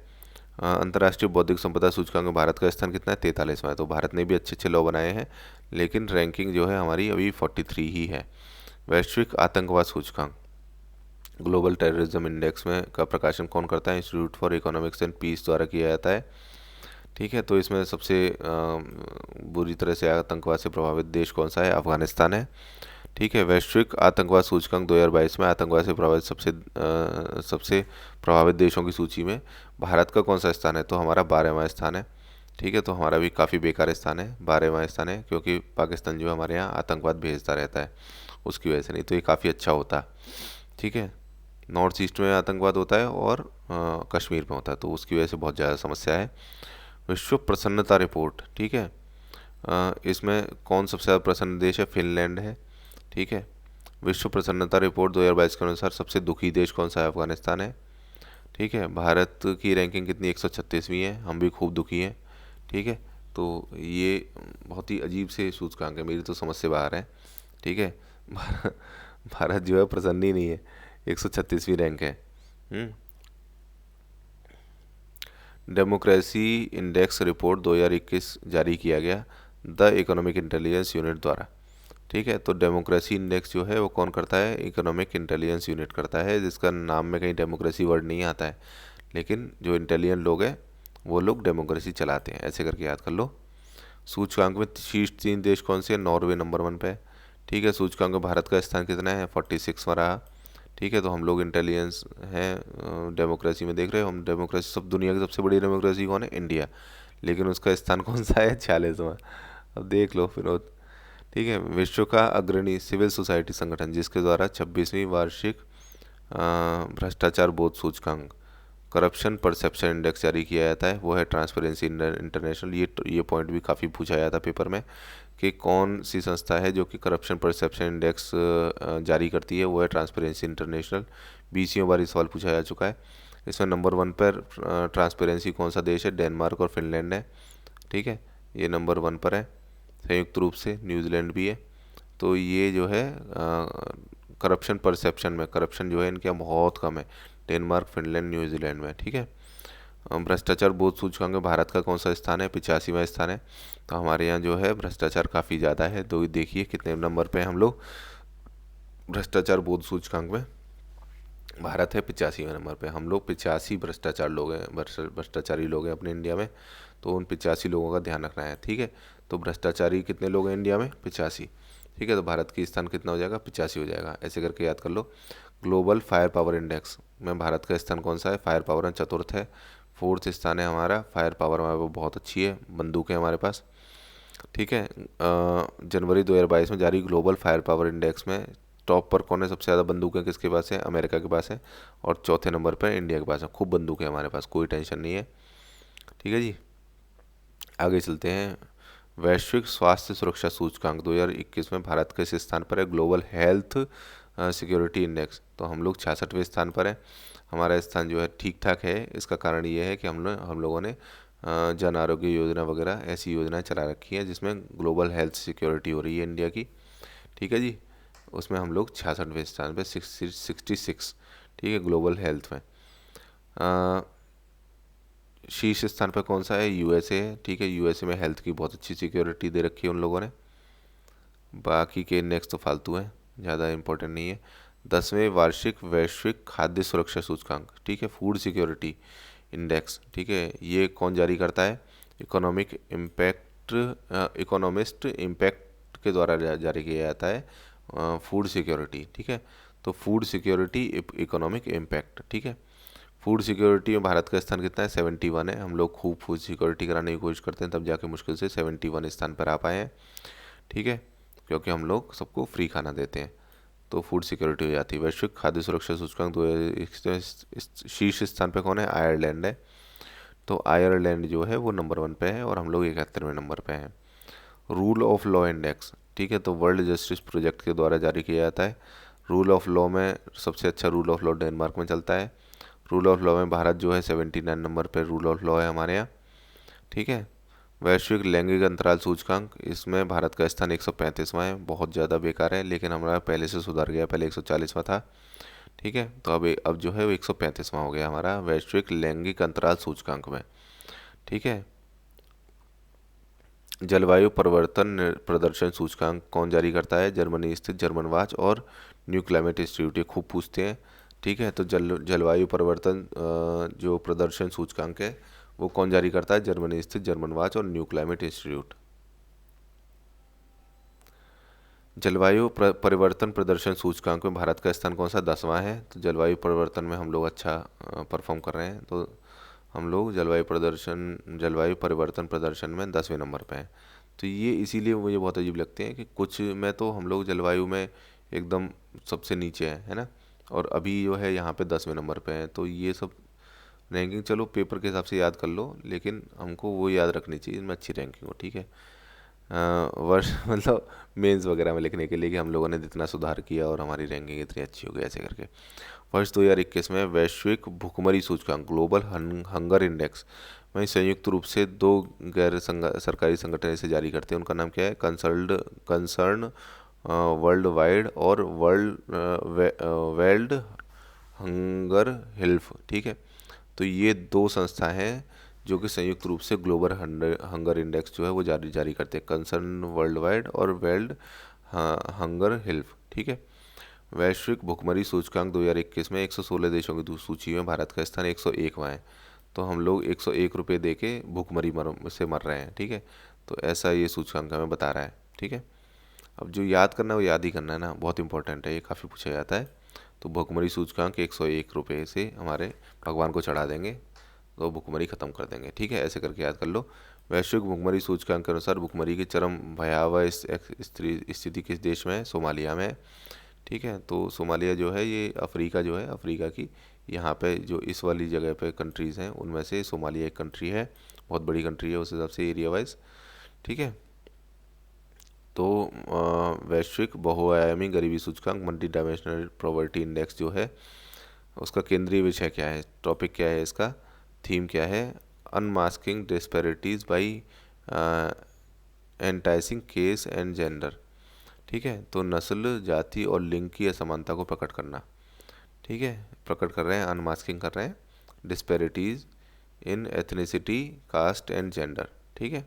अंतर्राष्ट्रीय बौद्धिक संपदा सूचकांक में भारत का स्थान कितना है? 43वां है। तो भारत ने भी अच्छे अच्छे लॉ बनाए हैं, लेकिन रैंकिंग जो है हमारी अभी 43 ही है। वैश्विक आतंकवाद सूचकांक, ग्लोबल टेररिज्म इंडेक्स में का प्रकाशन कौन करता है? Institute for economics and peace द्वारा किया जाता है। ठीक है, तो इसमें सबसे बुरी तरह से आतंकवाद से प्रभावित देश कौन सा है? अफगानिस्तान है। ठीक है, वैश्विक आतंकवाद सूचकांक 2022 में आतंकवाद से प्रभावित सबसे प्रभावित देशों की सूची में भारत का कौन सा स्थान है? तो हमारा 12वां स्थान है। ठीक है, तो हमारा भी काफ़ी बेकार स्थान है, 12वां स्थान है, क्योंकि पाकिस्तान जो है हमारे यहाँ आतंकवाद भेजता रहता है, उसकी वजह से। नहीं तो ये काफ़ी अच्छा होता। ठीक है, नॉर्थ ईस्ट में आतंकवाद होता है और कश्मीर में होता है, तो उसकी वजह से बहुत ज़्यादा समस्या है। विश्व प्रसन्नता रिपोर्ट। ठीक है, इसमें कौन सबसे ज़्यादा प्रसन्न देश है? फिनलैंड है। ठीक है, विश्व प्रसन्नता रिपोर्ट 2022 के अनुसार सबसे दुखी देश कौन सा है? अफगानिस्तान है। ठीक है, भारत की रैंकिंग कितनी? 136वीं है, हम भी खूब दुखी हैं। ठीक है, तो ये बहुत ही अजीब से सूचकांक है, मेरी तो समझ से बाहर है। ठीक है, भारत जो है प्रसन्न ही नहीं है, 136वीं रैंक है। डेमोक्रेसी इंडेक्स रिपोर्ट 2021 जारी किया गया द इकोनॉमिक इंटेलिजेंस यूनिट द्वारा। ठीक है, तो डेमोक्रेसी इंडेक्स जो है वो कौन करता है? इकोनॉमिक इंटेलिजेंस यूनिट करता है, जिसका नाम में कहीं डेमोक्रेसी वर्ड नहीं आता है, लेकिन जो इंटेलिजेंट लोग हैं वो लोग डेमोक्रेसी चलाते हैं, ऐसे करके याद कर लो। सूचकांक में शीर्ष 3 देश कौन से हैं? नॉर्वे नंबर 1 पे है। ठीक है, सूचकांक में भारत का स्थान कितना है? 46वां रहा। ठीक है, तो हम लोग इंटेलिजेंस हैं डेमोक्रेसी में, देख रहे हो हम डेमोक्रेसी, सब दुनिया की सबसे बड़ी डेमोक्रेसी कौन है? इंडिया, लेकिन उसका स्थान कौन सा है? 46वां। अब देख लो फिर। ठीक है, विश्व का अग्रणी सिविल सोसाइटी संगठन जिसके द्वारा 26वीं वार्षिक भ्रष्टाचार बोध सूचकांक, करप्शन परसेप्शन इंडेक्स जारी किया जाता है, वो है ट्रांसपेरेंसी इंटरनेशनल। ये पॉइंट भी काफ़ी पूछा जाता पेपर में कि कौन सी संस्था है जो कि करप्शन परसेप्शन इंडेक्स जारी करती है? वो है ट्रांसपेरेंसी इंटरनेशनल। 20 बार ये सवाल पूछा जा चुका है। इसमें नंबर 1 पर ट्रांसपेरेंसी कौन सा देश है? डेनमार्क और फिनलैंड है। ठीक है, ये नंबर 1 पर है। संयुक्त रूप से न्यूजीलैंड भी है। तो ये जो है करप्शन परसेप्शन में, करप्शन जो है इनके यहाँ बहुत कम है, डेनमार्क फिनलैंड न्यूजीलैंड में। ठीक है, भ्रष्टाचार बोध सूचकांक में भारत का कौन सा स्थान है? 85वां स्थान है। तो हमारे यहाँ जो है भ्रष्टाचार काफ़ी ज़्यादा है। तो देखिए कितने नंबर पे हैं हम लोग भ्रष्टाचार बोध सूचकांक में। भारत है 85वें नंबर पे। हम लोग 85 भ्रष्टाचार लोग हैं, भ्रष्टाचारी लोग हैं अपने इंडिया में। तो उन 85 लोगों का ध्यान रखना है, ठीक है। तो भ्रष्टाचारी कितने लोग हैं इंडिया में? 85, ठीक है। तो भारत की स्थान कितना हो जाएगा? 85 हो जाएगा। ऐसे करके याद कर लो। ग्लोबल फायर पावर इंडेक्स में भारत का स्थान कौन सा है? फायर पावर में चतुर्थ है, 4th स्थान है हमारा। फायर पावर हमारे पास बहुत अच्छी है, बंदूक है हमारे पास, ठीक है। जनवरी 2022 में जारी ग्लोबल फायर पावर इंडेक्स में टॉप पर कौन है? सबसे ज़्यादा बंदूकें किसके पास है? अमेरिका के पास है। और चौथे नंबर पर इंडिया के पास है। खूब बंदूक है हमारे पास, कोई टेंशन नहीं है, ठीक है जी। आगे चलते हैं। वैश्विक स्वास्थ्य सुरक्षा सूचकांक 2021 में भारत किस स्थान पर है? Global health security index. तो हम लोग 66वें स्थान पर है। हमारा स्थान जो है ठीक ठाक है। इसका कारण ये है कि हम लोगों ने जन आरोग्य योजना वगैरह ऐसी योजनाएं चला रखी हैं जिसमें ग्लोबल हेल्थ सिक्योरिटी हो रही है इंडिया की, ठीक है जी। उसमें हम लोग 66वें स्थान पे 66, ठीक है, ग्लोबल हेल्थ में। शीर्ष स्थान पर कौन सा है? यूएसए है, ठीक है। यूएसए में हेल्थ की बहुत अच्छी सिक्योरिटी दे रखी है उन लोगों ने। बाकी के इंडेक्स तो फालतू हैं, ज़्यादा इम्पोर्टेंट नहीं है। 10वें वार्षिक वैश्विक खाद्य सुरक्षा सूचकांक, ठीक है, फूड सिक्योरिटी इंडेक्स, ठीक है। ये कौन जारी करता है? इकोनॉमिस्ट इम्पैक्ट के द्वारा जारी किया जाता है फूड सिक्योरिटी, ठीक है। तो फूड सिक्योरिटी इकोनॉमिक इम्पैक्ट, ठीक है। फूड सिक्योरिटी में भारत का स्थान कितना है? 71 है। हम लोग खूब फूड सिक्योरिटी कराने की कोशिश करते हैं, तब जाके मुश्किल से 71 स्थान पर आ पाए हैं, ठीक है, क्योंकि हम लोग सबको फ्री खाना देते हैं। तो फूड सिक्योरिटी हो जाती है। वैश्विक खाद्य सुरक्षा सूचकांक 2021 शीर्ष स्थान पे कौन है? आयरलैंड है। तो आयरलैंड जो है वो नंबर 1 पे है और हम लोग 71वें नंबर पे हैं। रूल ऑफ लॉ इंडेक्स, ठीक है, तो वर्ल्ड जस्टिस प्रोजेक्ट के द्वारा जारी किया जाता है। रूल ऑफ लॉ में सबसे अच्छा रूल ऑफ लॉ डेनमार्क में चलता है। रूल ऑफ लॉ में भारत जो है 79 नंबर पर रूल ऑफ लॉ है हमारे यहाँ, ठीक है। वैश्विक लैंगिक अंतराल सूचकांक, इसमें भारत का स्थान 135वां है। बहुत ज़्यादा बेकार है, लेकिन हमारा पहले से सुधार गया, पहले 140वां था, ठीक है। तो अब जो है वो 135वां हो गया हमारा वैश्विक लैंगिक अंतराल सूचकांक में, ठीक है। जलवायु परिवर्तन प्रदर्शन सूचकांक कौन जारी करता है? जर्मनी स्थित जर्मन वाच और न्यू क्लाइमेट इंस्टीट्यूट, ये खूब पूछते हैं, ठीक है। तो जलवायु परिवर्तन जो प्रदर्शन सूचकांक है वो कौन जारी करता है? जर्मनी स्थित जर्मन वाच और न्यू क्लाइमेट इंस्टीट्यूट। जलवायु परिवर्तन प्रदर्शन सूचकांक में भारत का स्थान कौन सा? 10वां है। तो जलवायु परिवर्तन में हम लोग अच्छा परफॉर्म कर रहे हैं। तो हम लोग जलवायु परिवर्तन प्रदर्शन में 10वें नंबर पे हैं। तो ये इसीलिए मुझे बहुत अजीब लगते हैं कि कुछ में तो हम लोग जलवायु में एकदम सबसे नीचे है ना, और अभी जो है यहाँ पे 10वें नंबर पे हैं। तो ये सब रैंकिंग चलो पेपर के हिसाब से याद कर लो, लेकिन हमको वो याद रखनी चाहिए इनमें अच्छी रैंकिंग हो, ठीक है। वर्ष मतलब मेंस वगैरह में लिखने के लिए कि हम लोगों ने इतना सुधार किया और हमारी रैंकिंग इतनी अच्छी हो गई, ऐसे करके। वर्ष 2021 में वैश्विक भुखमरी सूचकांक ग्लोबल हंगर इंडेक्स में संयुक्त रूप से 2 गैर सरकारी संगठन इसे जारी करते हैं। उनका नाम क्या है? कंसर्न वर्ल्ड वाइड और वर्ल्ड हंगर हेल्प, ठीक है। तो ये 2 संस्था हैं जो कि संयुक्त रूप से ग्लोबल हंगर इंडेक्स जो है वो जारी करते हैं। कंसर्न वर्ल्ड वाइड और वर्ल्ड हंगर हेल्प, ठीक है। वैश्विक भुखमरी सूचकांक 2021 में 116 देशों की सूची में भारत का स्थान 101वां है। तो हम लोग 101 रुपये दे के भुखमरी से मर रहे हैं, ठीक है। तो ऐसा ये सूचकांक हमें बता रहा है, ठीक है। अब जो याद करना है वो याद ही करना है ना, बहुत इंपॉर्टेंट है, ये काफ़ी पूछा जाता है। तो भुखमरी सूचकांक 101 रुपये से हमारे भगवान को चढ़ा देंगे तो भुखमरी खत्म कर देंगे, ठीक है। ऐसे करके याद कर लो। वैश्विक भुखमरी सूचकांक के अनुसार भुखमरी की चरम भयावह स्थिति किस देश में है? सोमालिया में है, ठीक है। तो सोमालिया जो है ये अफ्रीका जो है, अफ्रीका की यहाँ पे जो इस वाली जगह पे कंट्रीज़ हैं उनमें से सोमालिया एक कंट्री है, बहुत बड़ी कंट्री है उस हिसाब से एरिया वाइज, ठीक है। तो वैश्विक बहुआयामी गरीबी सूचकांक मल्टी डायमेंशनल पॉवर्टी इंडेक्स जो है उसका केंद्रीय विषय क्या है? टॉपिक क्या है इसका? थीम क्या है? Unmasking disparities by enticing case and gender, ठीक है। तो नस्ल, जाति और लिंग की असमानता को प्रकट करना, ठीक है, प्रकट कर रहे हैं, अनमास्किंग कर रहे हैं। Disparities in ethnicity, caste and gender. ठीक है।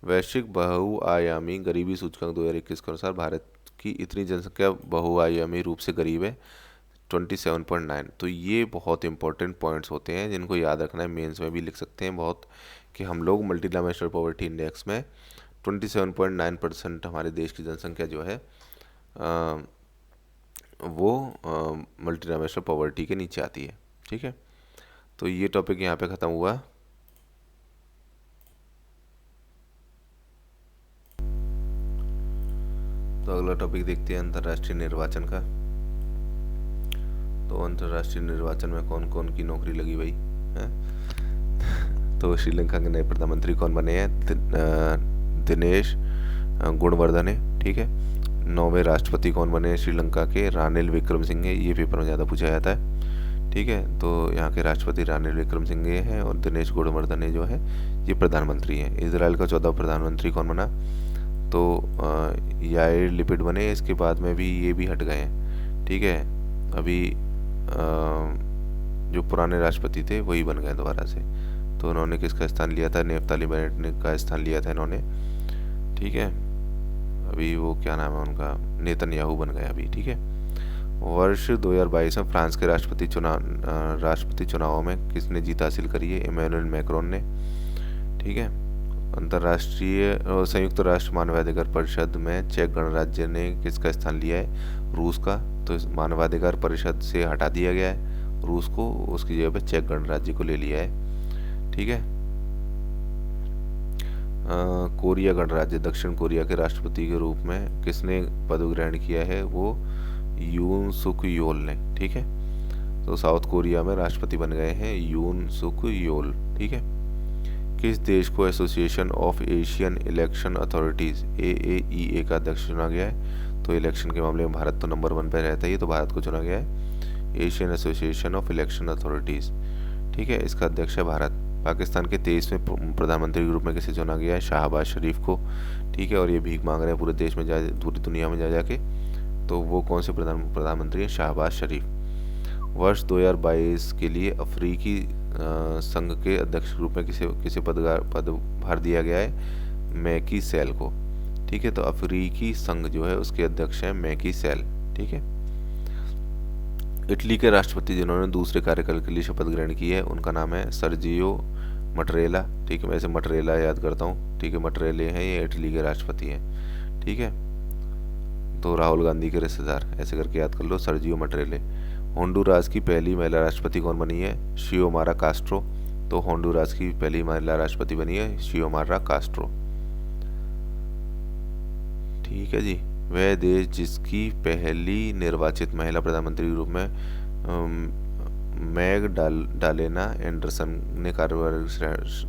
वैश्विक बहुआयामी गरीबी सूचकांक 2021 के अनुसार भारत की इतनी जनसंख्या बहुआयामी रूप से गरीब है 27.9। तो ये बहुत इंपॉर्टेंट पॉइंट्स होते हैं जिनको याद रखना है, मेंस में भी लिख सकते हैं बहुत, कि हम लोग मल्टी डायमेंशनल पॉवर्टी इंडेक्स में 27.9% हमारे देश की जनसंख्या जो है वो मल्टी डायमेंशनल पॉवर्टी के नीचे आती है। ठीक है। तो ये टॉपिक यहाँ पे ख़त्म हुआ। तो अगला टॉपिक देखते हैं अंतर्राष्ट्रीय निर्वाचन का। तो अंतर्राष्ट्रीय निर्वाचन में कौन कौन की नौकरी लगी भाई है? तो श्रीलंका के नए प्रधानमंत्री कौन बने हैं? दिनेश गुणवर्धने। ठीक है। 9वें राष्ट्रपति कौन बने हैं श्रीलंका के? रानिल विक्रमसिंघे। ये पेपर में ज़्यादा पूछा जाता है। ठीक है। तो यहाँ के राष्ट्रपति रानिल विक्रमसिंघे हैं और दिनेश गुणवर्धने जो है ये प्रधानमंत्री हैं। इजराइल का 14वां प्रधानमंत्री कौन बना? तो याइर लिपिड बने। इसके बाद में भी ये भी हट गए हैं। ठीक है। अभी जो पुराने राष्ट्रपति थे वही बन गए दोबारा से। तो उन्होंने किसका स्थान लिया था? नेफ्ताली बेनेट ने का स्थान लिया था इन्होंने। ठीक है। अभी वो क्या नाम है उनका? नेतन्याहू बन गए अभी। ठीक है। वर्ष 2022 में फ्रांस के राष्ट्रपति चुनावों में किसने जीत हासिल करी है? इमैनुअल मैक्रोन ने। ठीक है। अंतर्राष्ट्रीय संयुक्त राष्ट्र मानवाधिकार परिषद में चेक गणराज्य ने किसका स्थान लिया है? रूस का। तो इस मानवाधिकार परिषद से हटा दिया गया है रूस को, उसकी जगह पे चेक गणराज्य को ले लिया है। ठीक है। कोरिया गणराज्य, दक्षिण कोरिया के राष्ट्रपति के रूप में किसने पद ग्रहण किया है? वो यून सुक योल ने। ठीक है। तो साउथ कोरिया में राष्ट्रपति बन गए हैं यून सुक योल। ठीक है। किस देश को association of Asian election authorities AAEA का अध्यक्ष चुना गया है? तो इलेक्शन के मामले में भारत तो नंबर 1 पे रहता ही, तो भारत को चुना गया है Asian association of election authorities. ठीक है। इसका अध्यक्ष है भारत। पाकिस्तान के 23वें प्रधानमंत्री के रूप में किसे चुना गया है? शाहबाज शरीफ को। ठीक है। और ये भीख मांग रहे हैं पूरे देश में पूरी दुनिया में जा जाके। तो वो कौन से प्रधानमंत्री हैं? शाहबाज शरीफ। वर्ष 2022 के लिए अफ्रीकी संघ के अध्यक्ष के रूप में किसे पदभार दिया गया है? मैकी सैल को। ठीक है। तो अफ्रीकी संघ जो है उसके अध्यक्ष हैं मैकी सैल। ठीक है। इटली के राष्ट्रपति जिन्होंने दूसरे कार्यकाल के लिए शपथ ग्रहण की है उनका नाम है सर्जियो मटरेला। ठीक है। मैं इसे मटरेला याद करता हूँ। ठीक है। मटरेले हैं, ये इटली के राष्ट्रपति हैं। ठीक है। तो राहुल गांधी के रिश्तेदार, ऐसे करके याद कर लो, सर्जियो मटरेले। होंडुरास की पहली महिला राष्ट्रपति कौन बनी है? शियोमारा कास्ट्रो। तो होंडुरास की पहली महिला राष्ट्रपति बनी है शियोमारा कास्ट्रो। ठीक है जी। वह देश जिसकी पहली निर्वाचित महिला प्रधानमंत्री के रूप में मैगडालेना एंडरसन ने कार्यभार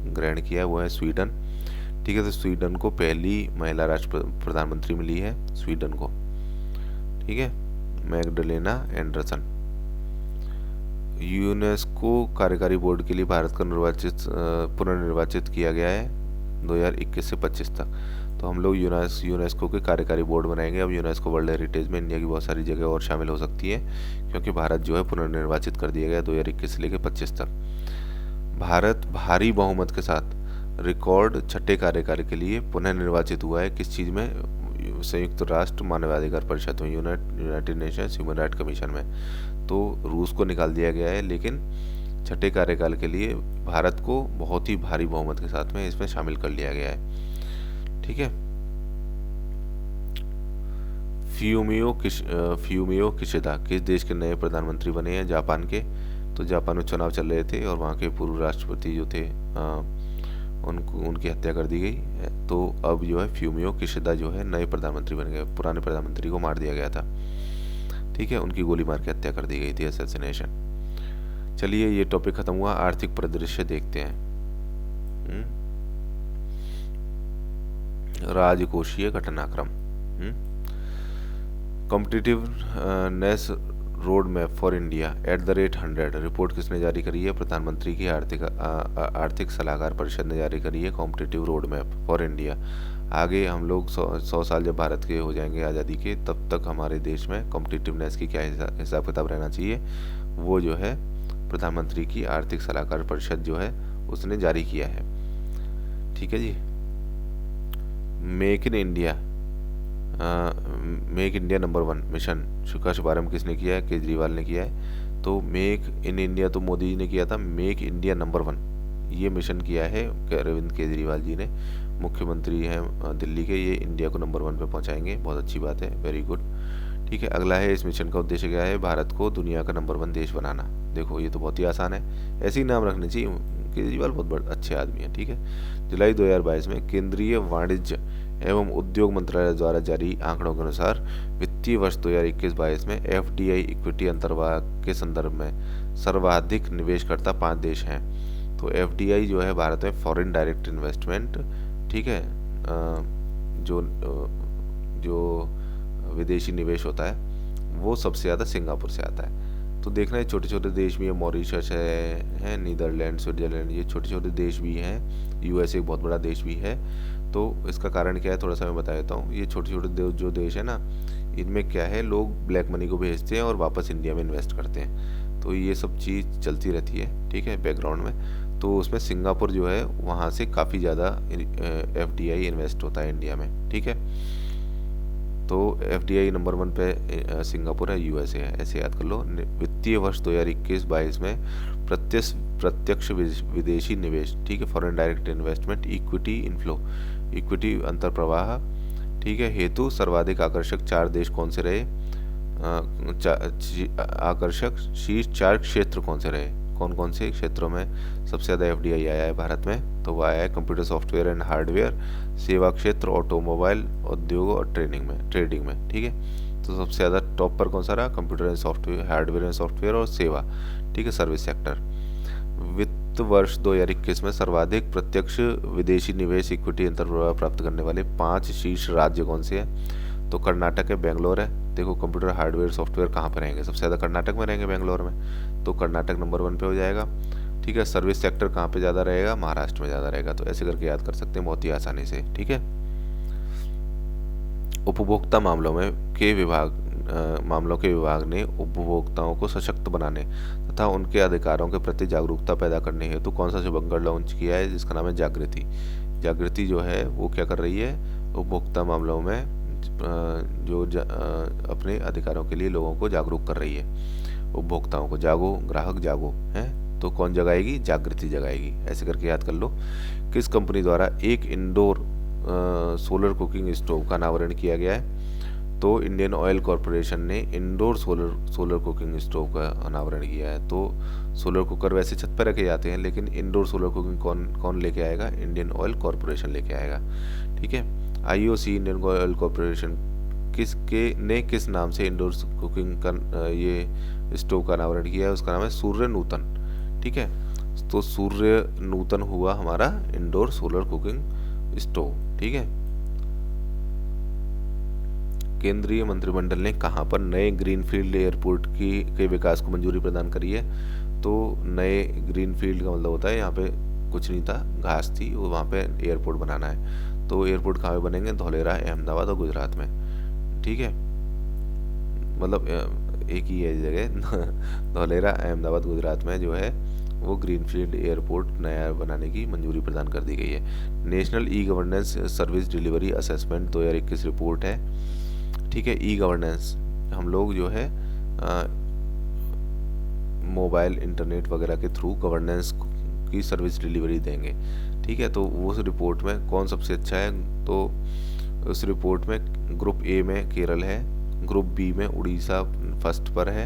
ग्रहण किया वो है स्वीडन। ठीक है। तो स्वीडन को पहली महिला प्रधानमंत्री मिली है, स्वीडन को। ठीक है। Magdalena Anderson. यूनेस्को कार्यकारी बोर्ड के लिए भारत को पुनर्निर्वाचित किया गया है 2021 से 25 तक। तो हम लोग यूनेस्को के कार्यकारी बोर्ड बनाएंगे। अब यूनेस्को वर्ल्ड हेरिटेज में इंडिया की बहुत सारी जगह और शामिल हो सकती है क्योंकि भारत जो है पुनर्निर्वाचित कर दिया गया 2021 से लेकर 25 तक। भारत भारी बहुमत के साथ रिकॉर्ड छठे कार्यकाल के लिए पुनर्निर्वाचित हुआ है किस चीज़ में? संयुक्त राष्ट्र मानवाधिकार परिषद में, United Nations human right commission में। तो रूस को निकाल दिया गया है, लेकिन छठे कार्यकाल के लिए भारत को बहुत ही भारी बहुमत के साथ में इसमें शामिल कर लिया गया है। ठीक है। फ्यूमियो किशिदा किस देश के नए प्रधानमंत्री बने हैं? जापान के। तो जापान में चुनाव चल रहे थे और वहाँ के पूर्व राष्ट्रपति जो थे उनकी हत्या कर दी गई। तो अब जो है फ्यूमियो किशिदा जो है नए प्रधानमंत्री बन गए। पुराने प्रधानमंत्री को मार दिया गया था। ठीक है। उनकी गोली मार के हत्या कर दी गई थी, असैसिनेशन। चलिए ये टॉपिक खत्म हुआ। आर्थिक परिदृश्य देखते हैं। राजकोषीय घटनाक्रम। Competitiveness road map for India @100 report किसने जारी करी है? प्रधानमंत्री की आर्थिक सलाहकार परिषद ने जारी करी है competitive road map for India. आगे हम लोग 100 साल जब भारत के हो जाएंगे आज़ादी के, तब तक हमारे देश में कॉम्पिटिटिवनेस की क्या हिसाब किताब रहना चाहिए, वो जो है प्रधानमंत्री की आर्थिक सलाहकार परिषद जो है उसने जारी किया है। ठीक है जी। Make in India make India number 1 mission का शुभारंभ किसने किया है? केजरीवाल ने किया है। तो मेक इन इंडिया तो मोदी जी ने किया था, मेक इंडिया नंबर 1 ये मिशन किया है अरविंद केजरीवाल जी ने, मुख्यमंत्री हैं दिल्ली के, ये इंडिया को नंबर 1 पे पहुंचाएंगे। बहुत अच्छी बात है, वेरी गुड। ठीक है, अगला है इस मिशन का उद्देश्य क्या है? भारत को दुनिया का नंबर 1 देश बनाना। देखो ये तो बहुत ही आसान है, ऐसे ही नाम रखने चाहिए। केजरीवाल बहुत बड़े अच्छे आदमी हैं। ठीक है, जुलाई 2022 में केंद्रीय वाणिज्य एवं उद्योग मंत्रालय द्वारा जारी आंकड़ों के अनुसार वित्तीय वर्ष 2021-22 में एफडीआई इक्विटी अंतर्वाह के संदर्भ में सर्वाधिक निवेशकर्ता 5 देश हैं। तो एफडीआई जो है भारत में फॉरेन डायरेक्ट इन्वेस्टमेंट, ठीक है, जो विदेशी निवेश होता है वो सबसे ज़्यादा सिंगापुर से आता है। तो देखना है छोटे छोटे देश भी है, मॉरिशस है, नीदरलैंड, स्विट्जरलैंड, ये छोटे छोटे देश भी हैं, यूएसए एक बहुत बड़ा देश भी है। तो इसका कारण क्या है थोड़ा सा मैं बता देता हूँ। ये छोटे छोटे जो देश है ना, इनमें क्या है, लोग ब्लैक मनी को भेजते हैं और वापस इंडिया में इन्वेस्ट करते हैं। तो ये सब चीज़ चलती रहती है, ठीक है, बैकग्राउंड में। तो उसमें सिंगापुर जो है वहाँ से काफ़ी ज़्यादा एफडीआई इन्वेस्ट होता है इंडिया में। ठीक है, तो एफडीआई नंबर 1 पे सिंगापुर है, यूएसए है, ऐसे याद कर लो। वित्तीय वर्ष 2021-22 में प्रत्यक्ष विदेशी निवेश, ठीक है, foreign direct investment, equity inflow, equity अंतर्प्रवाह, ठीक है, हेतु सर्वाधिक आकर्षक 4 देश कौन से रहे? आकर्षक शीर्ष 4 क्षेत्र कौन से रहे? कौन कौन से क्षेत्रों में सबसे ज़्यादा एफडीआई आया है भारत में? तो वह आया है कंप्यूटर सॉफ्टवेयर एंड हार्डवेयर, सेवा क्षेत्र, ऑटोमोबाइल, उद्योग और ट्रेडिंग में। ठीक है, तो सबसे ज़्यादा टॉप पर कौन सा रहा? Computer and software, hardware and software और सेवा, ठीक है, सर्विस सेक्टर। वित्त वर्ष 2021 में सर्वाधिक प्रत्यक्ष विदेशी निवेश इक्विटी अंतर्प्रवाह प्राप्त करने वाले 5 शीर्ष राज्य कौन से हैं? तो कर्नाटक है, बेंगलोर है। देखो कंप्यूटर हार्डवेयर सॉफ्टवेयर कहाँ पर रहेंगे? सबसे ज़्यादा कर्नाटक में रहेंगे, बेंगलोर में, तो कर्नाटक नंबर 1 पे हो जाएगा। ठीक है, सर्विस सेक्टर कहाँ पे ज़्यादा रहेगा? महाराष्ट्र में ज़्यादा रहेगा। तो ऐसे करके याद कर सकते हैं बहुत ही आसानी से। ठीक है, उपभोक्ता मामलों के विभाग ने उपभोक्ताओं को सशक्त बनाने तथा उनके अधिकारों के प्रति जागरूकता पैदा करने हेतु कौन सा शुभंकर लॉन्च किया है, जिसका नाम है जागृति। जागृति जो है वो क्या कर रही है? उपभोक्ता मामलों में अपने अधिकारों के लिए लोगों को जागरूक कर रही है। उपभोक्ताओं को जागो, ग्राहक जागो, है तो कौन जगाएगी? जागृति जगाएगी। ऐसे करके याद कर लो। किस कंपनी द्वारा एक इंडोर सोलर कुकिंग स्टोव का अनावरण किया गया है? तो इंडियन ऑयल कॉरपोरेशन ने इंडोर सोलर कुकिंग स्टोव का अनावरण किया है। तो सोलर कुकर वैसे छत पर रखे जाते हैं, लेकिन इंडोर सोलर कुकिंग कौन लेके आएगा? इंडियन ऑयल कॉरपोरेशन लेके आएगा। ठीक है, आईओसी इंडियन ऑयल कॉरपोरेशन किस नाम से इंडोर कुकिंग का ये स्टोव का अनावरण किया है? उसका नाम है सूर्य नूतन। ठीक है, तो सूर्य नूतन हुआ हमारा इंडोर सोलर कुकिंग स्टोव। ठीक है, केंद्रीय मंत्रिमंडल ने कहां पर नए ग्रीनफील्ड एयरपोर्ट के विकास को मंजूरी प्रदान करी है? तो नए ग्रीनफील्ड का मतलब होता है यहाँ पे कुछ नहीं था, घास थी, वो वहाँ पे एयरपोर्ट बनाना है। तो एयरपोर्ट कहाँ पे बनेंगे? धौलेरा, अहमदाबाद और गुजरात में। ठीक है, मतलब एक ही है जगह धौलेरा, अहमदाबाद, गुजरात में जो है वो ग्रीनफील्ड एयरपोर्ट नया बनाने की मंजूरी प्रदान कर दी गई है। National e governance service delivery assessment 2021 report है। ठीक है, ई गवर्नेंस हम लोग जो है मोबाइल इंटरनेट वगैरह के थ्रू गवर्नेंस की सर्विस डिलीवरी देंगे। ठीक है, तो उस रिपोर्ट में कौन सबसे अच्छा है? तो उस रिपोर्ट में ग्रुप ए में केरल है, ग्रुप बी में उड़ीसा फर्स्ट पर है,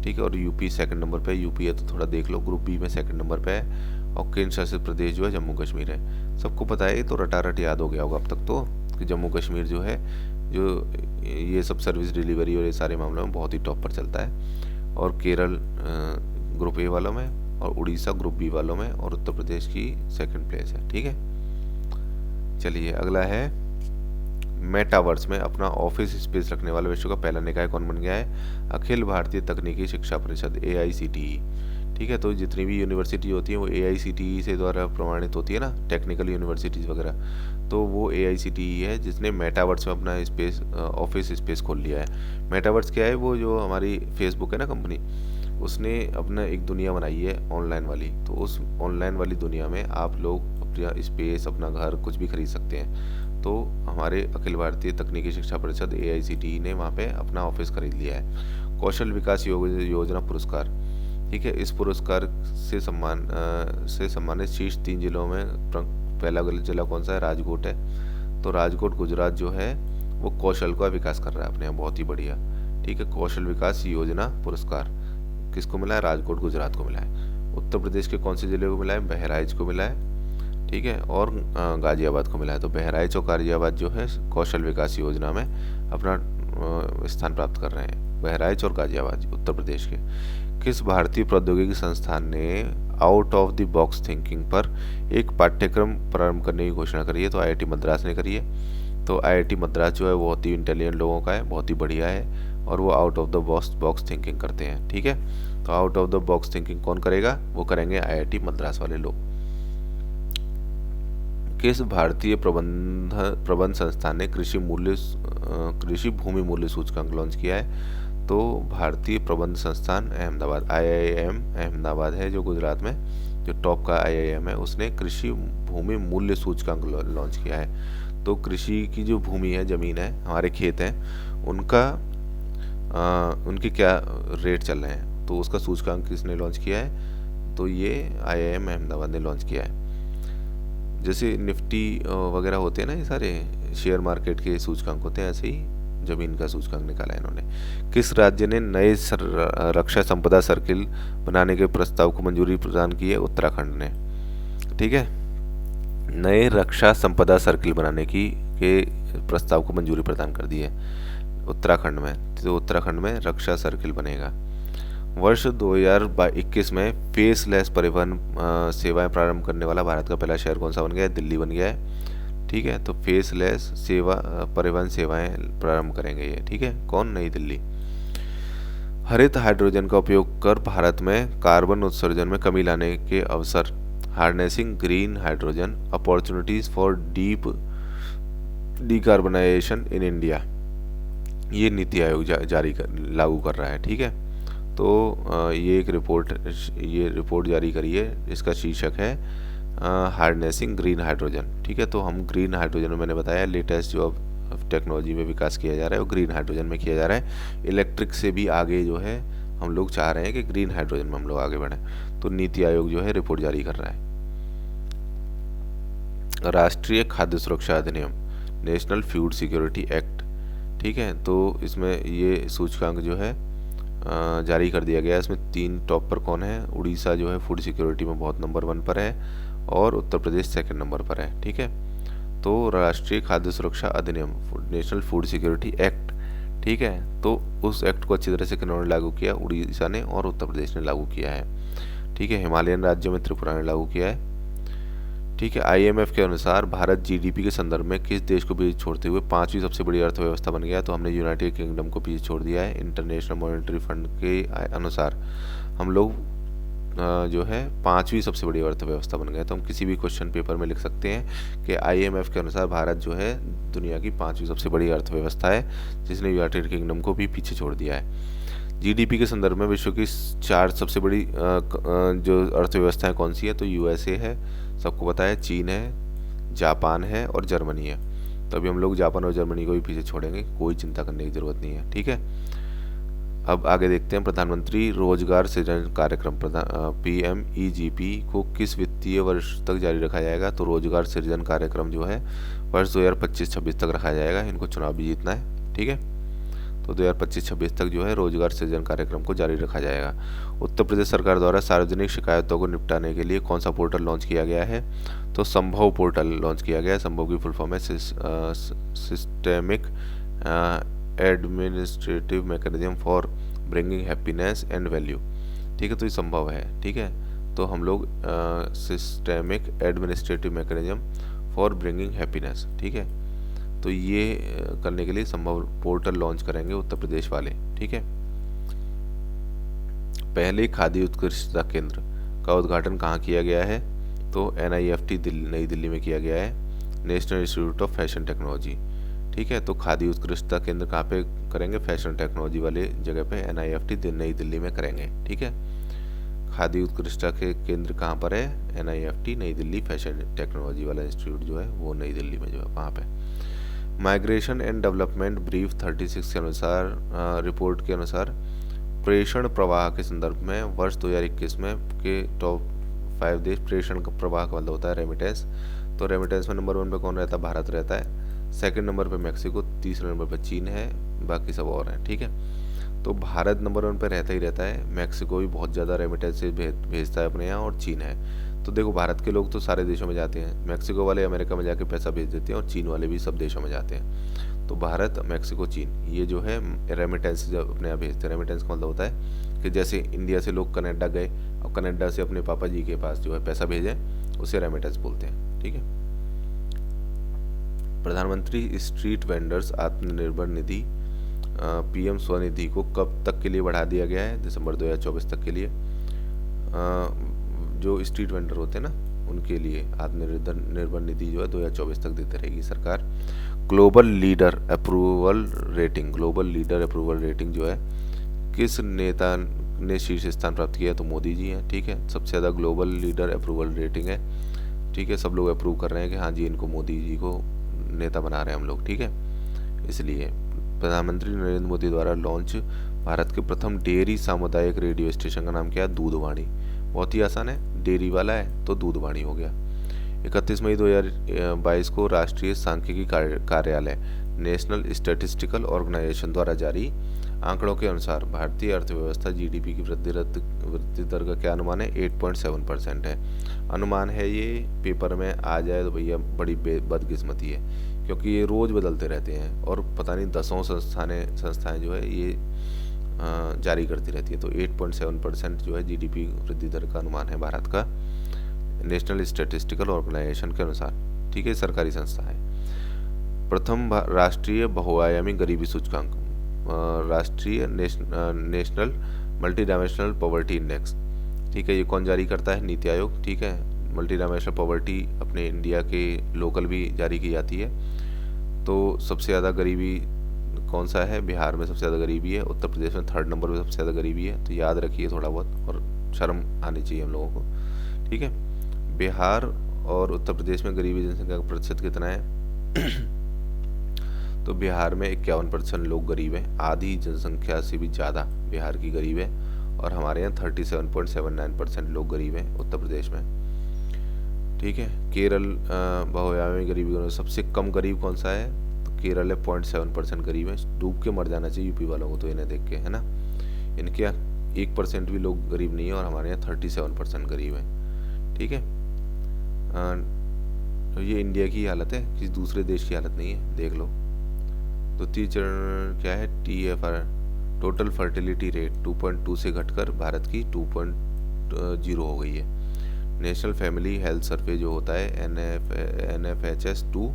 ठीक है, और यूपी सेकंड नंबर पे। यूपी है तो थोड़ा देख लो, ग्रुप बी में सेकंड नंबर पे है, और केंद्र शासित प्रदेश जो है जम्मू कश्मीर है। सबको पता है, तो रटारट याद हो गया होगा अब तक तो, कि जम्मू कश्मीर जो है जो ये सब सर्विस डिलीवरी और ये सारे मामलों में बहुत ही टॉप पर चलता है, और केरल ग्रुप ए वालों में, और उड़ीसा ग्रुप बी वालों में, और उत्तर प्रदेश की सेकंड प्लेस है। ठीक है, चलिए अगला है, मेटावर्स में अपना ऑफिस स्पेस रखने वाला विश्व का पहला निकाय कौन बन गया है? अखिल भारतीय तकनीकी शिक्षा परिषद, AICTE। ठीक है, तो जितनी भी यूनिवर्सिटी होती है वो AICTE से द्वारा प्रमाणित होती है ना, टेक्निकल यूनिवर्सिटीज़ वगैरह, तो वो AICTE है जिसने मेटावर्स में अपना स्पेस ऑफिस स्पेस खोल लिया है। मेटावर्स क्या है? वो जो हमारी फेसबुक है ना कंपनी, उसने अपना एक दुनिया बनाई है ऑनलाइन वाली। तो उस ऑनलाइन वाली दुनिया में आप लोग अपना स्पेस, अपना घर, कुछ भी खरीद सकते हैं। तो हमारे अखिल भारतीय तकनीकी शिक्षा परिषद AICTE ने वहाँ पे अपना ऑफिस खरीद लिया है। कौशल विकास योजना पुरस्कार, ठीक है, इस पुरस्कार से सम्मानित शीर्ष 3 जिलों में पहला जिला कौन सा है? राजकोट है। तो राजकोट गुजरात जो है वो कौशल का विकास कर रहा है अपने यहाँ, बहुत ही बढ़िया। ठीक है, कौशल विकास योजना पुरस्कार किसको मिला है? राजकोट गुजरात को मिला है। उत्तर प्रदेश के कौन से जिले को मिला है? बहराइच को मिला है, ठीक है, और गाजियाबाद को मिला है। तो बहराइच और गाजियाबाद जो है कौशल विकास योजना में अपना स्थान प्राप्त कर रहे हैं, बहराइच और गाजियाबाद उत्तर प्रदेश के। किस भारतीय प्रौद्योगिकी संस्थान ने out of the box thinking पर एक पाठ्यक्रम प्रारंभ करने की घोषणा करी है? तो IIT मद्रास ने करी है। तो IIT मद्रास जो है वो बहुत ही इंटेलिजेंट लोगों का है, बहुत ही बढ़िया है, और वो out of the box thinking करते हैं। ठीक है, तो out of the box thinking कौन करेगा? वो करेंगे IIT मद्रास वाले लोग। किस भारतीय प्रबंध संस्थान ने कृषि भूमि मूल्य सूचकांक लॉन्च किया है? तो भारतीय प्रबंध संस्थान अहमदाबाद, IIM अहमदाबाद है जो गुजरात में, जो टॉप का IIM है, उसने कृषि भूमि मूल्य सूचकांक लॉन्च किया है। तो कृषि की जो भूमि है, ज़मीन है, हमारे खेत हैं, उनके क्या रेट चल रहे हैं, तो उसका सूचकांक किसने लॉन्च किया है? तो ये IIM अहमदाबाद ने लॉन्च किया है। जैसे निफ्टी वगैरह होते हैं ना, ये सारे शेयर मार्केट के सूचकांक होते हैं, ऐसे ही जमीन का सूचकांक निकाला है इन्होंने। किस राज्य ने नए रक्षा संपदा सर्किल बनाने के प्रस्ताव को मंजूरी प्रदान की है? उत्तराखंड ने। ठीक है, नए रक्षा संपदा सर्किल बनाने के प्रस्ताव को मंजूरी प्रदान कर दी है उत्तराखंड में। तो उत्तराखंड में रक्षा सर्किल बनेगा। वर्ष 2021 में फेसलेस परिवहन सेवाएं प्रारंभ करने वाला भारत का पहला शहर कौन सा बन गया है? दिल्ली बन गया है। ठीक है, तो फेसलेस परिवहन सेवाएं प्रारंभ करेंगे ये। ठीक है, कौन? नई दिल्ली। हरित हाइड्रोजन का उपयोग कर भारत में कार्बन उत्सर्जन में कमी लाने के अवसर, harnessing green hydrogen opportunities for deep decarbonisation in India, ये नीति आयोग लागू कर रहा है। ठीक है, तो ये रिपोर्ट जारी करी है, इसका शीर्षक है हार्नेसिंग ग्रीन हाइड्रोजन। ठीक है, तो हम ग्रीन हाइड्रोजन में, मैंने बताया, लेटेस्ट जो अब टेक्नोलॉजी में विकास किया जा रहा है वो ग्रीन हाइड्रोजन में किया जा रहा है। इलेक्ट्रिक से भी आगे जो है हम लोग चाह रहे हैं कि ग्रीन हाइड्रोजन में हम लोग आगे बढ़ें। तो नीति आयोग जो है रिपोर्ट जारी कर रहा है। राष्ट्रीय खाद्य सुरक्षा अधिनियम, नेशनल फूड सिक्योरिटी एक्ट, ठीक है, तो इसमें ये सूचकांक जो है जारी कर दिया गया है। इसमें 3 टॉप पर कौन है? उड़ीसा जो है फूड सिक्योरिटी में बहुत नंबर 1 पर है, और उत्तर प्रदेश 2nd नंबर पर है। ठीक है, तो राष्ट्रीय खाद्य सुरक्षा अधिनियम, नेशनल फूड सिक्योरिटी एक्ट, ठीक है, तो उस एक्ट को अच्छी तरह से किन्होंने लागू किया? उड़ीसा ने और उत्तर प्रदेश ने लागू किया है। ठीक है, हिमालयन राज्यों में त्रिपुरा ने लागू किया है। ठीक है, IMF के अनुसार भारत GDP के संदर्भ में किस देश को पीछे छोड़ते हुए 5वीं सबसे बड़ी अर्थव्यवस्था बन गया? तो हमने यूनाइटेड किंगडम को पीछे छोड़ दिया है। इंटरनेशनल मॉनेटरी फंड के अनुसार हम लोग जो है 5वीं सबसे बड़ी अर्थव्यवस्था बन गए। तो हम किसी भी क्वेश्चन पेपर में लिख सकते हैं कि IMF के अनुसार भारत जो है दुनिया की 5वीं सबसे बड़ी अर्थव्यवस्था है, जिसने यूनाइटेड किंगडम को भी पीछे छोड़ दिया है। GDP के संदर्भ में विश्व की 4 सबसे बड़ी जो अर्थव्यवस्थाएं कौन सी है? तो USA है, सबको पता है, चीन है, जापान है और जर्मनी है। तो अभी हम लोग जापान और जर्मनी को भी पीछे छोड़ेंगे, कोई चिंता करने की जरूरत नहीं है। ठीक है, अब आगे देखते हैं। प्रधानमंत्री रोजगार सृजन कार्यक्रम PMEGP को किस वित्तीय वर्ष तक जारी रखा जाएगा? तो रोजगार सृजन कार्यक्रम जो है वर्ष 2025-26 तक रखा जाएगा। इनको चुनाव भी जीतना है। ठीक है, तो 2025-26 तक जो है रोजगार सृजन कार्यक्रम को जारी रखा जाएगा। उत्तर प्रदेश सरकार द्वारा सार्वजनिक शिकायतों को निपटाने के लिए कौन सा पोर्टल लॉन्च किया गया है? तो संभव पोर्टल लॉन्च किया गया है। संभव की फुल फॉर्म है systemic administrative mechanism for bringing happiness and value. ठीक है, तो ये संभव है। ठीक है, तो हम लोग systemic administrative mechanism for bringing happiness, ठीक है, तो ये करने के लिए संभव पोर्टल लॉन्च करेंगे उत्तर प्रदेश वाले। ठीक है, पहले खादी उत्कृष्टता केंद्र का उद्घाटन कहाँ किया गया है? तो NIFT नई दिल्ली में किया गया है, national institute of fashion technology. ठीक है, तो खादी उत्कृष्टता केंद्र कहाँ पे करेंगे फैशन टेक्नोलॉजी वाले जगह पे NIFT नई दिल्ली में करेंगे। ठीक है, खादी उत्कृष्टता के केंद्र कहाँ पर है? NIFT नई दिल्ली, फैशन टेक्नोलॉजी वाला इंस्टीट्यूट जो है वो नई दिल्ली में जो है वहाँ पे। माइग्रेशन एंड डेवलपमेंट ब्रीफ 36 के अनुसार, रिपोर्ट के अनुसार प्रेषण प्रवाह के संदर्भ में वर्ष 2021 में के टॉप 5 देश, प्रेषण का प्रवाह का मतलब होता है रेमिटेंस, तो रेमिटेंस में नंबर 1 पे कौन रहता है? भारत रहता है। सेकंड नंबर पे मैक्सिको, तीसरे नंबर पे चीन है, बाकी सब और हैं। ठीक है, तो भारत नंबर 1 पे रहता ही रहता है, मैक्सिको भी बहुत ज़्यादा रेमिटेंस भेजता है अपने यहाँ, और चीन है। तो देखो भारत के लोग तो सारे देशों में जाते हैं, मैक्सिको वाले अमेरिका में जाके पैसा भेज देते हैं, और चीन वाले भी सब देशों में जाते हैं। तो भारत, मैक्सिको, चीन, ये जो है रेमिटेंस जब अपने यहाँ भेजते हैं। रेमिटेंस का मतलब होता है कि जैसे इंडिया से लोग कनाडा गए, और कनाडा से अपने पापा जी के पास जो है पैसा भेजें, उसे रेमिटेंस बोलते हैं। ठीक है, प्रधानमंत्री street vendors Atmanirbhar Nidhi PM Svanidhi को कब तक के लिए बढ़ा दिया गया है? दिसंबर 2024 तक के लिए। जो स्ट्रीट वेंडर होते हैं ना, उनके लिए आत्मनिर्भर निधि जो है 2024 तक देती रहेगी सरकार। Global leader approval rating, global leader approval rating जो है किस नेता ने शीर्ष स्थान प्राप्त किया? तो मोदी जी हैं। ठीक है, सबसे ज़्यादा ग्लोबल लीडर अप्रूवल रेटिंग है। ठीक है, सब लोग अप्रूव कर रहे हैं कि हाँ जी, इनको, मोदी जी को नेता बना रहे हैं हम लोग। ठीक है, इसलिए प्रधानमंत्री नरेंद्र मोदी द्वारा लॉन्च भारत के प्रथम डेयरी सामुदायिक रेडियो स्टेशन का नाम क्या है? दूधवाणी। बहुत ही आसान है, डेयरी वाला है तो दूधवाणी हो गया। 31 मई 2022 को राष्ट्रीय सांख्यिकी कार्यालय, नेशनल स्टैटिस्टिकल ऑर्गेनाइजेशन द्वारा जारी आंकड़ों के अनुसार भारतीय अर्थव्यवस्था GDP की वृद्धि दर का क्या अनुमान है? 8.7% है। अनुमान है, ये पेपर में आ जाए तो भैया बड़ी बदकिस्मती है, क्योंकि ये रोज़ बदलते रहते हैं, और पता नहीं दसों संस्थाएं जो है ये जारी करती रहती है। तो 8.7% जो है GDP वृद्धि दर का अनुमान है भारत का, नेशनल स्टैटिस्टिकल ऑर्गेनाइजेशन के अनुसार। ठीक है, सरकारी संस्था है। प्रथम राष्ट्रीय बहुआयामी गरीबी सूचकांक, राष्ट्रीय national multi dimensional poverty index. ठीक है, ये कौन जारी करता है? नीति आयोग। ठीक है, मल्टी डायमेंशनल पॉवर्टी अपने इंडिया के लोकल भी जारी की जाती है। तो सबसे ज़्यादा गरीबी कौन सा है? बिहार में सबसे ज़्यादा गरीबी है, उत्तर प्रदेश में 3rd नंबर पे सबसे ज़्यादा गरीबी है। तो याद रखिए थोड़ा बहुत, और शर्म आनी चाहिए हम लोगों को। ठीक है, बिहार और उत्तर प्रदेश में गरीबी जनसंख्या का प्रतिशत कितना है? तो बिहार में 51% लोग गरीब हैं, आधी जनसंख्या से भी ज़्यादा बिहार की गरीब है, और हमारे यहाँ 37.79% लोग गरीब हैं उत्तर प्रदेश में। ठीक है, केरल बहुआयामी गरीबी में सबसे कम गरीब कौन सा है? तो केरल है, 0.7% गरीब है। डूब के मर जाना चाहिए यूपी वालों को तो इन्हें देख के, है ना। इनके यहाँ 1% भी लोग गरीब नहीं है, और हमारे यहाँ 37% गरीब है। ठीक है, तो ये इंडिया की हालत है, किसी दूसरे देश की हालत नहीं है, देख लो। द्वितीय चरण क्या है? TFR, टोटल फर्टिलिटी रेट 2.2 से घटकर भारत की 2.0 हो गई है। नेशनल फैमिली हेल्थ सर्वे जो होता है NFHS 2,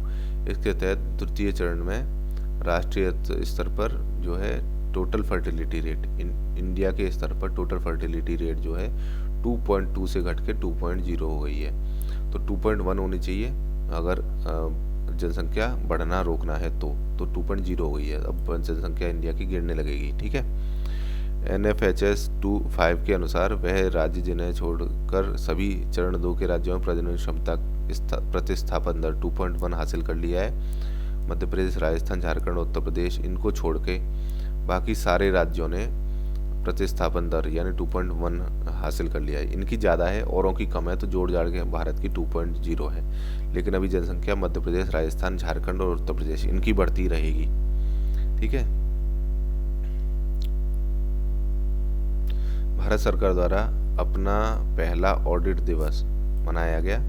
इसके तहत तृतीय चरण में राष्ट्रीय स्तर पर जो है टोटल फर्टिलिटी रेट, इंडिया के स्तर पर टोटल फर्टिलिटी रेट जो है 2.2 से घट के 2.0 हो गई है। तो 2.1 होनी चाहिए अगर जनसंख्या बढ़ना रोकना है तो 2.0 हो गई है। अब जनसंख्या इंडिया की गिरने लगेगी। ठीक है, NFHS 2.5 के अनुसार वह राज्य जिन्हें छोड़कर सभी चरण 2 के राज्यों में प्रजनन क्षमता प्रतिस्थापन दर 2.1 हासिल कर लिया है। मध्य प्रदेश, राजस्थान, झारखंड, उत्तर प्रदेश, इनको छोड़ के बाकी सारे राज्यों ने प्रतिस्थापन दर यानी 2.1 हासिल कर लिया है। इनकी ज़्यादा है, औरों की कम है, तो जोड़ जाड़ के भारत की 2.0 है। लेकिन अभी जनसंख्या मध्य प्रदेश, राजस्थान, झारखंड और उत्तर प्रदेश इनकी बढ़ती रहेगी। ठीक है, भारत सरकार द्वारा अपना पहला ऑडिट दिवस मनाया गया।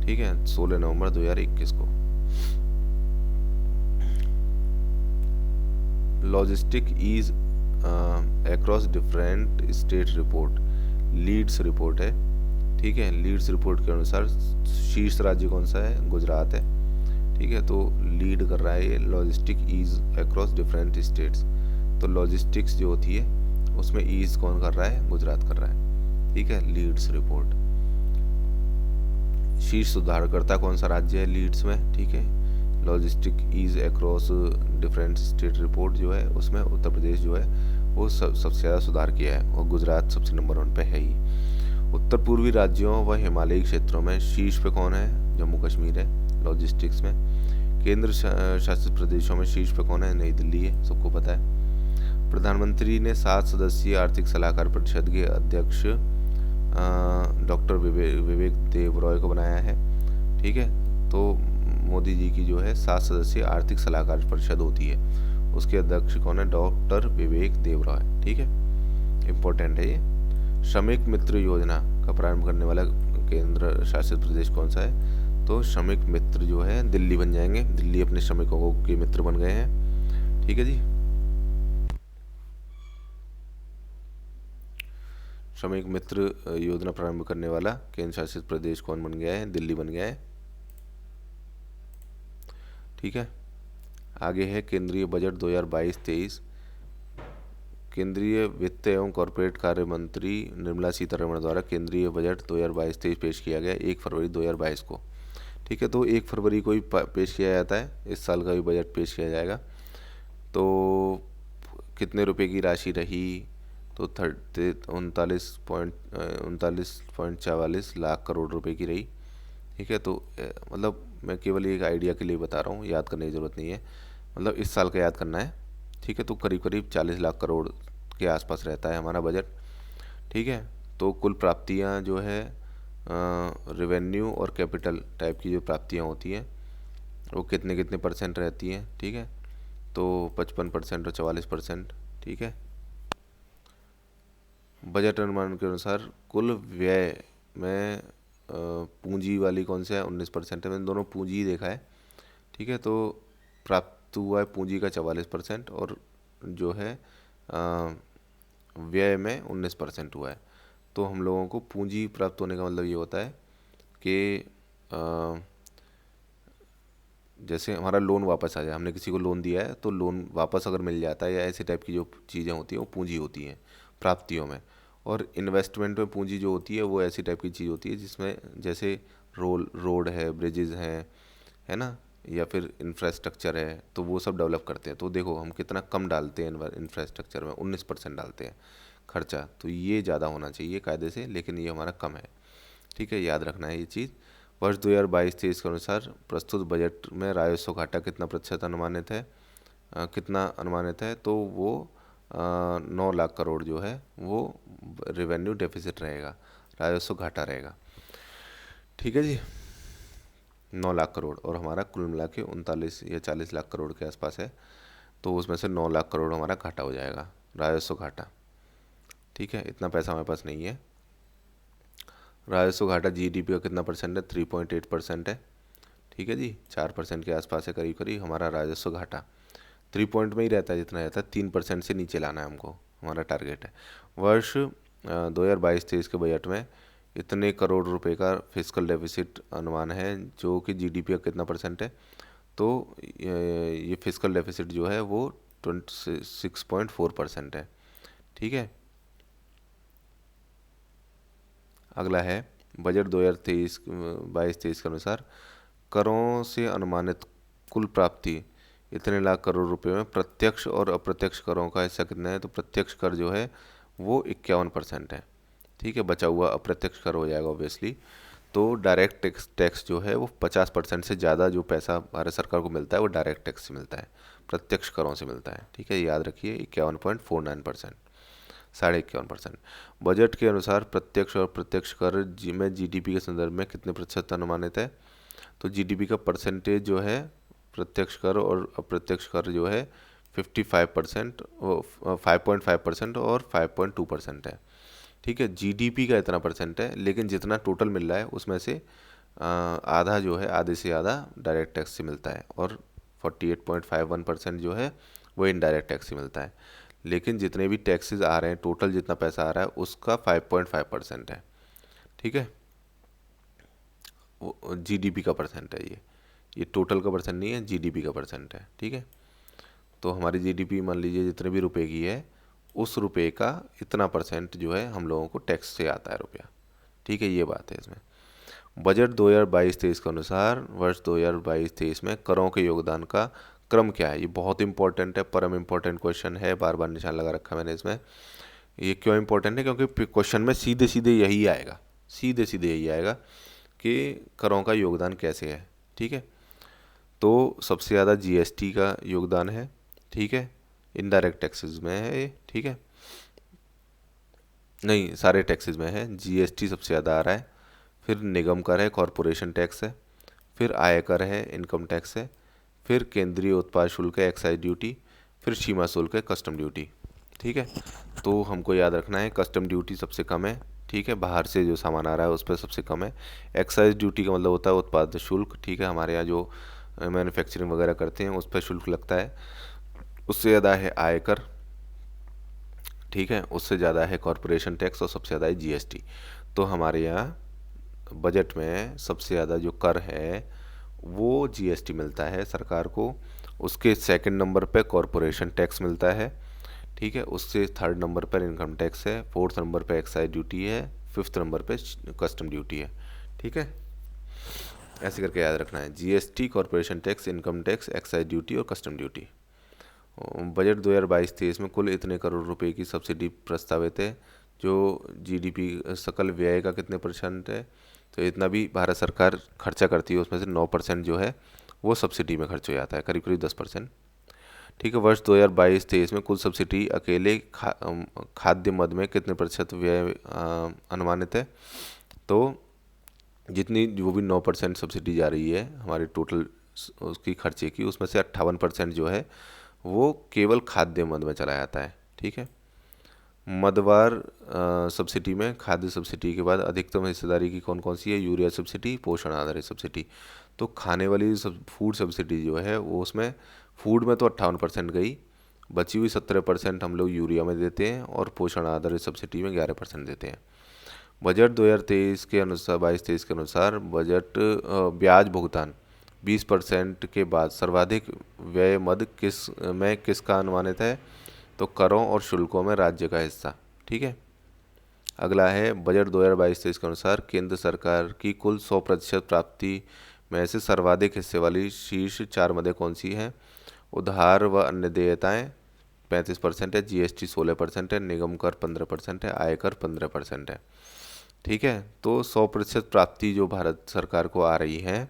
ठीक है, 16 नवंबर 2021 को। Logistic ease across different state report, LEADS report है। ठीक है, लीड्स रिपोर्ट के अनुसार शीर्ष राज्य कौन सा है? गुजरात है। ठीक है, तो लीड कर रहा है ये logistic ease across different states. तो लॉजिस्टिक्स जो होती है उसमें ईज कौन कर रहा है? गुजरात कर रहा है। ठीक है, लीड्स रिपोर्ट। शीर्ष सुधारकर्ता कौन सा राज्य है लीड्स में? ठीक है, logistic ease across different state report जो है उसमें उत्तर प्रदेश जो है वो सबसे ज़्यादा सुधार किया है और गुजरात सबसे नंबर 1 पे है ही। उत्तर पूर्वी राज्यों व हिमालयी क्षेत्रों में शीर्ष पे कौन है? जम्मू कश्मीर है लॉजिस्टिक्स में। केंद्र शासित प्रदेशों में शीर्ष पे कौन है? नई दिल्ली है, सबको पता है। प्रधानमंत्री ने 7 सदस्यीय आर्थिक सलाहकार परिषद के अध्यक्ष डॉक्टर विवेक देव रॉय को बनाया है। ठीक है, तो मोदी जी की जो है 7 सदस्यीय आर्थिक सलाहकार परिषद होती है, उसके अध्यक्ष कौन है? डॉक्टर विवेक देव रॉय। ठीक है, इम्पोर्टेंट है ये। श्रमिक मित्र योजना का प्रारंभ करने वाला केंद्र शासित प्रदेश कौन सा है? तो श्रमिक मित्र जो है दिल्ली बन जाएंगे, दिल्ली अपने श्रमिकों के मित्र बन गए हैं। ठीक है जी, श्रमिक मित्र योजना प्रारंभ करने वाला केंद्र शासित प्रदेश कौन बन गया है? दिल्ली बन गया है। ठीक है, आगे है केंद्रीय बजट 2022-23। केंद्रीय वित्त एवं कॉरपोरेट कार्य मंत्री निर्मला सीतारमण द्वारा केंद्रीय बजट 2022-23 पेश किया गया 1 फरवरी 2022 को। ठीक है, तो 1 फरवरी को ही पेश किया जाता है, इस साल का भी बजट पेश किया जाएगा। तो कितने रुपए की राशि रही? तो 39.44 लाख करोड़ रुपए की रही। ठीक है, तो मतलब मैं केवल एक आइडिया के लिए बता रहा हूँ, याद करने की ज़रूरत नहीं है, मतलब इस साल का याद करना है। ठीक है, तो करीब करीब 40 लाख करोड़ के आसपास रहता है हमारा बजट। ठीक है, तो कुल प्राप्तियाँ जो है रेवेन्यू और कैपिटल टाइप की जो प्राप्तियाँ होती हैं वो कितने कितने परसेंट रहती हैं? ठीक है, तो 55% और 44%। ठीक है, बजट अनुमान के अनुसार कुल व्यय में पूंजी वाली कौन सा है? 19% है। मैंने दोनों पूंजी ही देखा है। ठीक है, तो प्राप्त हुआ है पूंजी का 44% और जो है व्यय में 19% हुआ है। तो हम लोगों को पूंजी प्राप्त होने का मतलब ये होता है कि जैसे हमारा लोन वापस आ जाए, हमने किसी को लोन दिया है तो लोन वापस अगर मिल जाता है या ऐसे टाइप की जो चीज़ें होती हैं वो पूंजी होती हैं प्राप्तियों में। और इन्वेस्टमेंट में पूंजी जो होती है वो ऐसी टाइप की चीज़ होती है जिसमें जैसे रोड है, ब्रिजेज़ हैं, है ना, या फिर इंफ्रास्ट्रक्चर है, तो वो सब डेवलप करते हैं। तो देखो हम कितना कम डालते हैं इंफ्रास्ट्रक्चर में, 19% डालते हैं खर्चा, तो ये ज़्यादा होना चाहिए कायदे से, लेकिन ये हमारा कम है। ठीक है, याद रखना है ये चीज़। वर्ष 2022-23 के अनुसार प्रस्तुत बजट में राजस्व घाटा कितना प्रतिशत अनुमानित है? कितना अनुमानित है? तो वो 9 लाख करोड़ जो है वो रेवेन्यू डेफिसिट रहेगा, राजस्व घाटा रहेगा। ठीक है जी, 9 लाख करोड़, और हमारा कुल मिला के 39 या 40 लाख करोड़ के आसपास है, तो उसमें से 9 लाख करोड़ हमारा घाटा हो जाएगा, राजस्व घाटा। ठीक है, इतना पैसा हमारे पास नहीं है। राजस्व घाटा जीडीपी का कितना परसेंट है? 3.8% है। ठीक है जी, 4% के आसपास है करीब करीब हमारा राजस्व घाटा। 3 पॉइंट में ही रहता है जितना रहता है, 3% से नीचे लाना है हमको, हमारा टारगेट है। वर्ष 2022-23 के बजट में इतने करोड़ रुपए का फिस्कल डेफिसिट अनुमान है, जो कि जीडीपी का कितना परसेंट है? तो ये फिस्कल डेफिसिट जो है वो 26.4% है। ठीक है, अगला है बजट 2023-22 के अनुसार करों से अनुमानित कुल प्राप्ति इतने लाख करोड़ रुपए में प्रत्यक्ष और अप्रत्यक्ष करों का हिस्सा कितना है? तो प्रत्यक्ष कर जो है वो 51% है। ठीक है, बचा हुआ अप्रत्यक्ष कर हो जाएगा ऑब्वियसली। तो डायरेक्ट टैक्स जो है वो 50% से ज़्यादा जो पैसा भारत सरकार को मिलता है वो डायरेक्ट टैक्स से मिलता है, प्रत्यक्ष करों से मिलता है। ठीक है, याद रखिए 51.49%, 51.5%। बजट के अनुसार प्रत्यक्ष और प्रत्यक्ष कर में जीडीपी के संदर्भ में कितने प्रतिशत अनुमानित है? तो जीडीपी का परसेंटेज जो है प्रत्यक्ष कर और अप्रत्यक्ष कर जो है 55%, 5.5% और 5.2% है। ठीक है, जीडीपी का इतना परसेंट है, लेकिन जितना टोटल मिल रहा है उसमें से आधा जो है, आधे से ज़्यादा डायरेक्ट टैक्स से मिलता है, और 48.51% जो है वो इनडायरेक्ट टैक्स से मिलता है। लेकिन जितने भी टैक्सेस आ रहे हैं, टोटल जितना पैसा आ रहा है उसका 5.5% है। ठीक है, वो जीडीपी का परसेंट है, ये टोटल का परसेंट नहीं है, जीडीपी का परसेंट है। ठीक है, तो हमारी जीडीपी मान लीजिए जितने भी रुपए की है, उस रुपए का इतना परसेंट जो है हम लोगों को टैक्स से आता है रुपया। ठीक है, ये बात है इसमें। बजट 2022-23 के अनुसार वर्ष 2022-23 में करों के योगदान का क्रम क्या है? ये बहुत इंपॉर्टेंट है, परम इंपॉर्टेंट क्वेश्चन है, बार बार निशान लगा रखा है मैंने इसमें। ये क्यों इंपॉर्टेंट है? क्योंकि क्वेश्चन में सीधे सीधे यही आएगा, सीधे सीधे यही आएगा कि करों का योगदान कैसे है। ठीक है, तो सबसे ज़्यादा जीएसटी का योगदान है। ठीक है, इनडायरेक्ट टैक्सेस में है ये। ठीक है, नहीं, सारे टैक्सेस में है, जीएसटी सबसे ज़्यादा आ रहा है, फिर निगम कर है, कॉरपोरेशन टैक्स है, फिर आयकर है, इनकम टैक्स है, फिर केंद्रीय उत्पाद शुल्क है, एक्साइज ड्यूटी, फिर सीमा शुल्क है, कस्टम ड्यूटी। ठीक है, तो हमको याद रखना है कस्टम ड्यूटी सबसे कम है। ठीक है, बाहर से जो सामान आ रहा है उस पर सबसे कम है। एक्साइज ड्यूटी का मतलब होता है उत्पाद शुल्क। ठीक है, हमारे यहाँ जो मैन्युफैक्चरिंग वगैरह करते हैं उस पर शुल्क लगता है। उससे ज़्यादा है आयकर। ठीक है, उससे ज़्यादा है कॉरपोरेशन टैक्स और सबसे ज़्यादा है जीएसटी। तो हमारे यहाँ बजट में सबसे ज़्यादा जो कर है वो जीएसटी मिलता है सरकार को। उसके सेकंड नंबर पे कॉरपोरेशन टैक्स मिलता है। ठीक है, उससे थर्ड नंबर पर इनकम टैक्स है, फोर्थ नंबर पे एक्साइज ड्यूटी है, फिफ्थ नंबर पे कस्टम ड्यूटी है। ठीक है, ऐसे करके याद रखना है, GST, corporation tax, income tax, excise duty और कस्टम ड्यूटी। बजट 2022-23 में कुल इतने करोड़ रुपए की सब्सिडी प्रस्तावित है, जो जीडीपी सकल व्यय का कितने % है? तो इतना भी भारत सरकार खर्चा करती है, उसमें से 9% जो है वो सब्सिडी में खर्च हो जाता है, करीब करीब 10%। ठीक है, वर्ष 2022-23 में कुल सब्सिडी अकेले खाद्य मद में कितने % व्यय अनुमानित है? तो जितनी जो भी 9% सब्सिडी जा रही है हमारे टोटल उसकी खर्चे की, उसमें से 58% जो है वो केवल खाद्य मद में चला जाता है। ठीक है, मदवार सब्सिडी में खाद्य सब्सिडी के बाद अधिकतम हिस्सेदारी की कौन कौन सी है? यूरिया सब्सिडी, पोषण आधारित सब्सिडी। तो खाने वाली फूड सब्सिडी जो है वो, उसमें फूड में तो 58% गई, बची हुई 17% हम लोग यूरिया में देते हैं और पोषण आधारित सब्सिडी में 11% देते हैं। बजट 2023 के अनुसार 22-23 के अनुसार बजट ब्याज भुगतान 20% के बाद सर्वाधिक व्यय मद किसका अनुमानित है? तो करों और शुल्कों में राज्य का हिस्सा। ठीक है, अगला है बजट 2022-23 के अनुसार केंद्र सरकार की कुल 100% प्राप्ति में से सर्वाधिक हिस्से वाली शीर्ष 4 मदें कौन सी हैं? उधार व अन्य देयताएं 35% है, जीएसटी 16% है, निगम कर 15% है, आयकर 15% है। ठीक है, तो 100% प्राप्ति जो भारत सरकार को आ रही है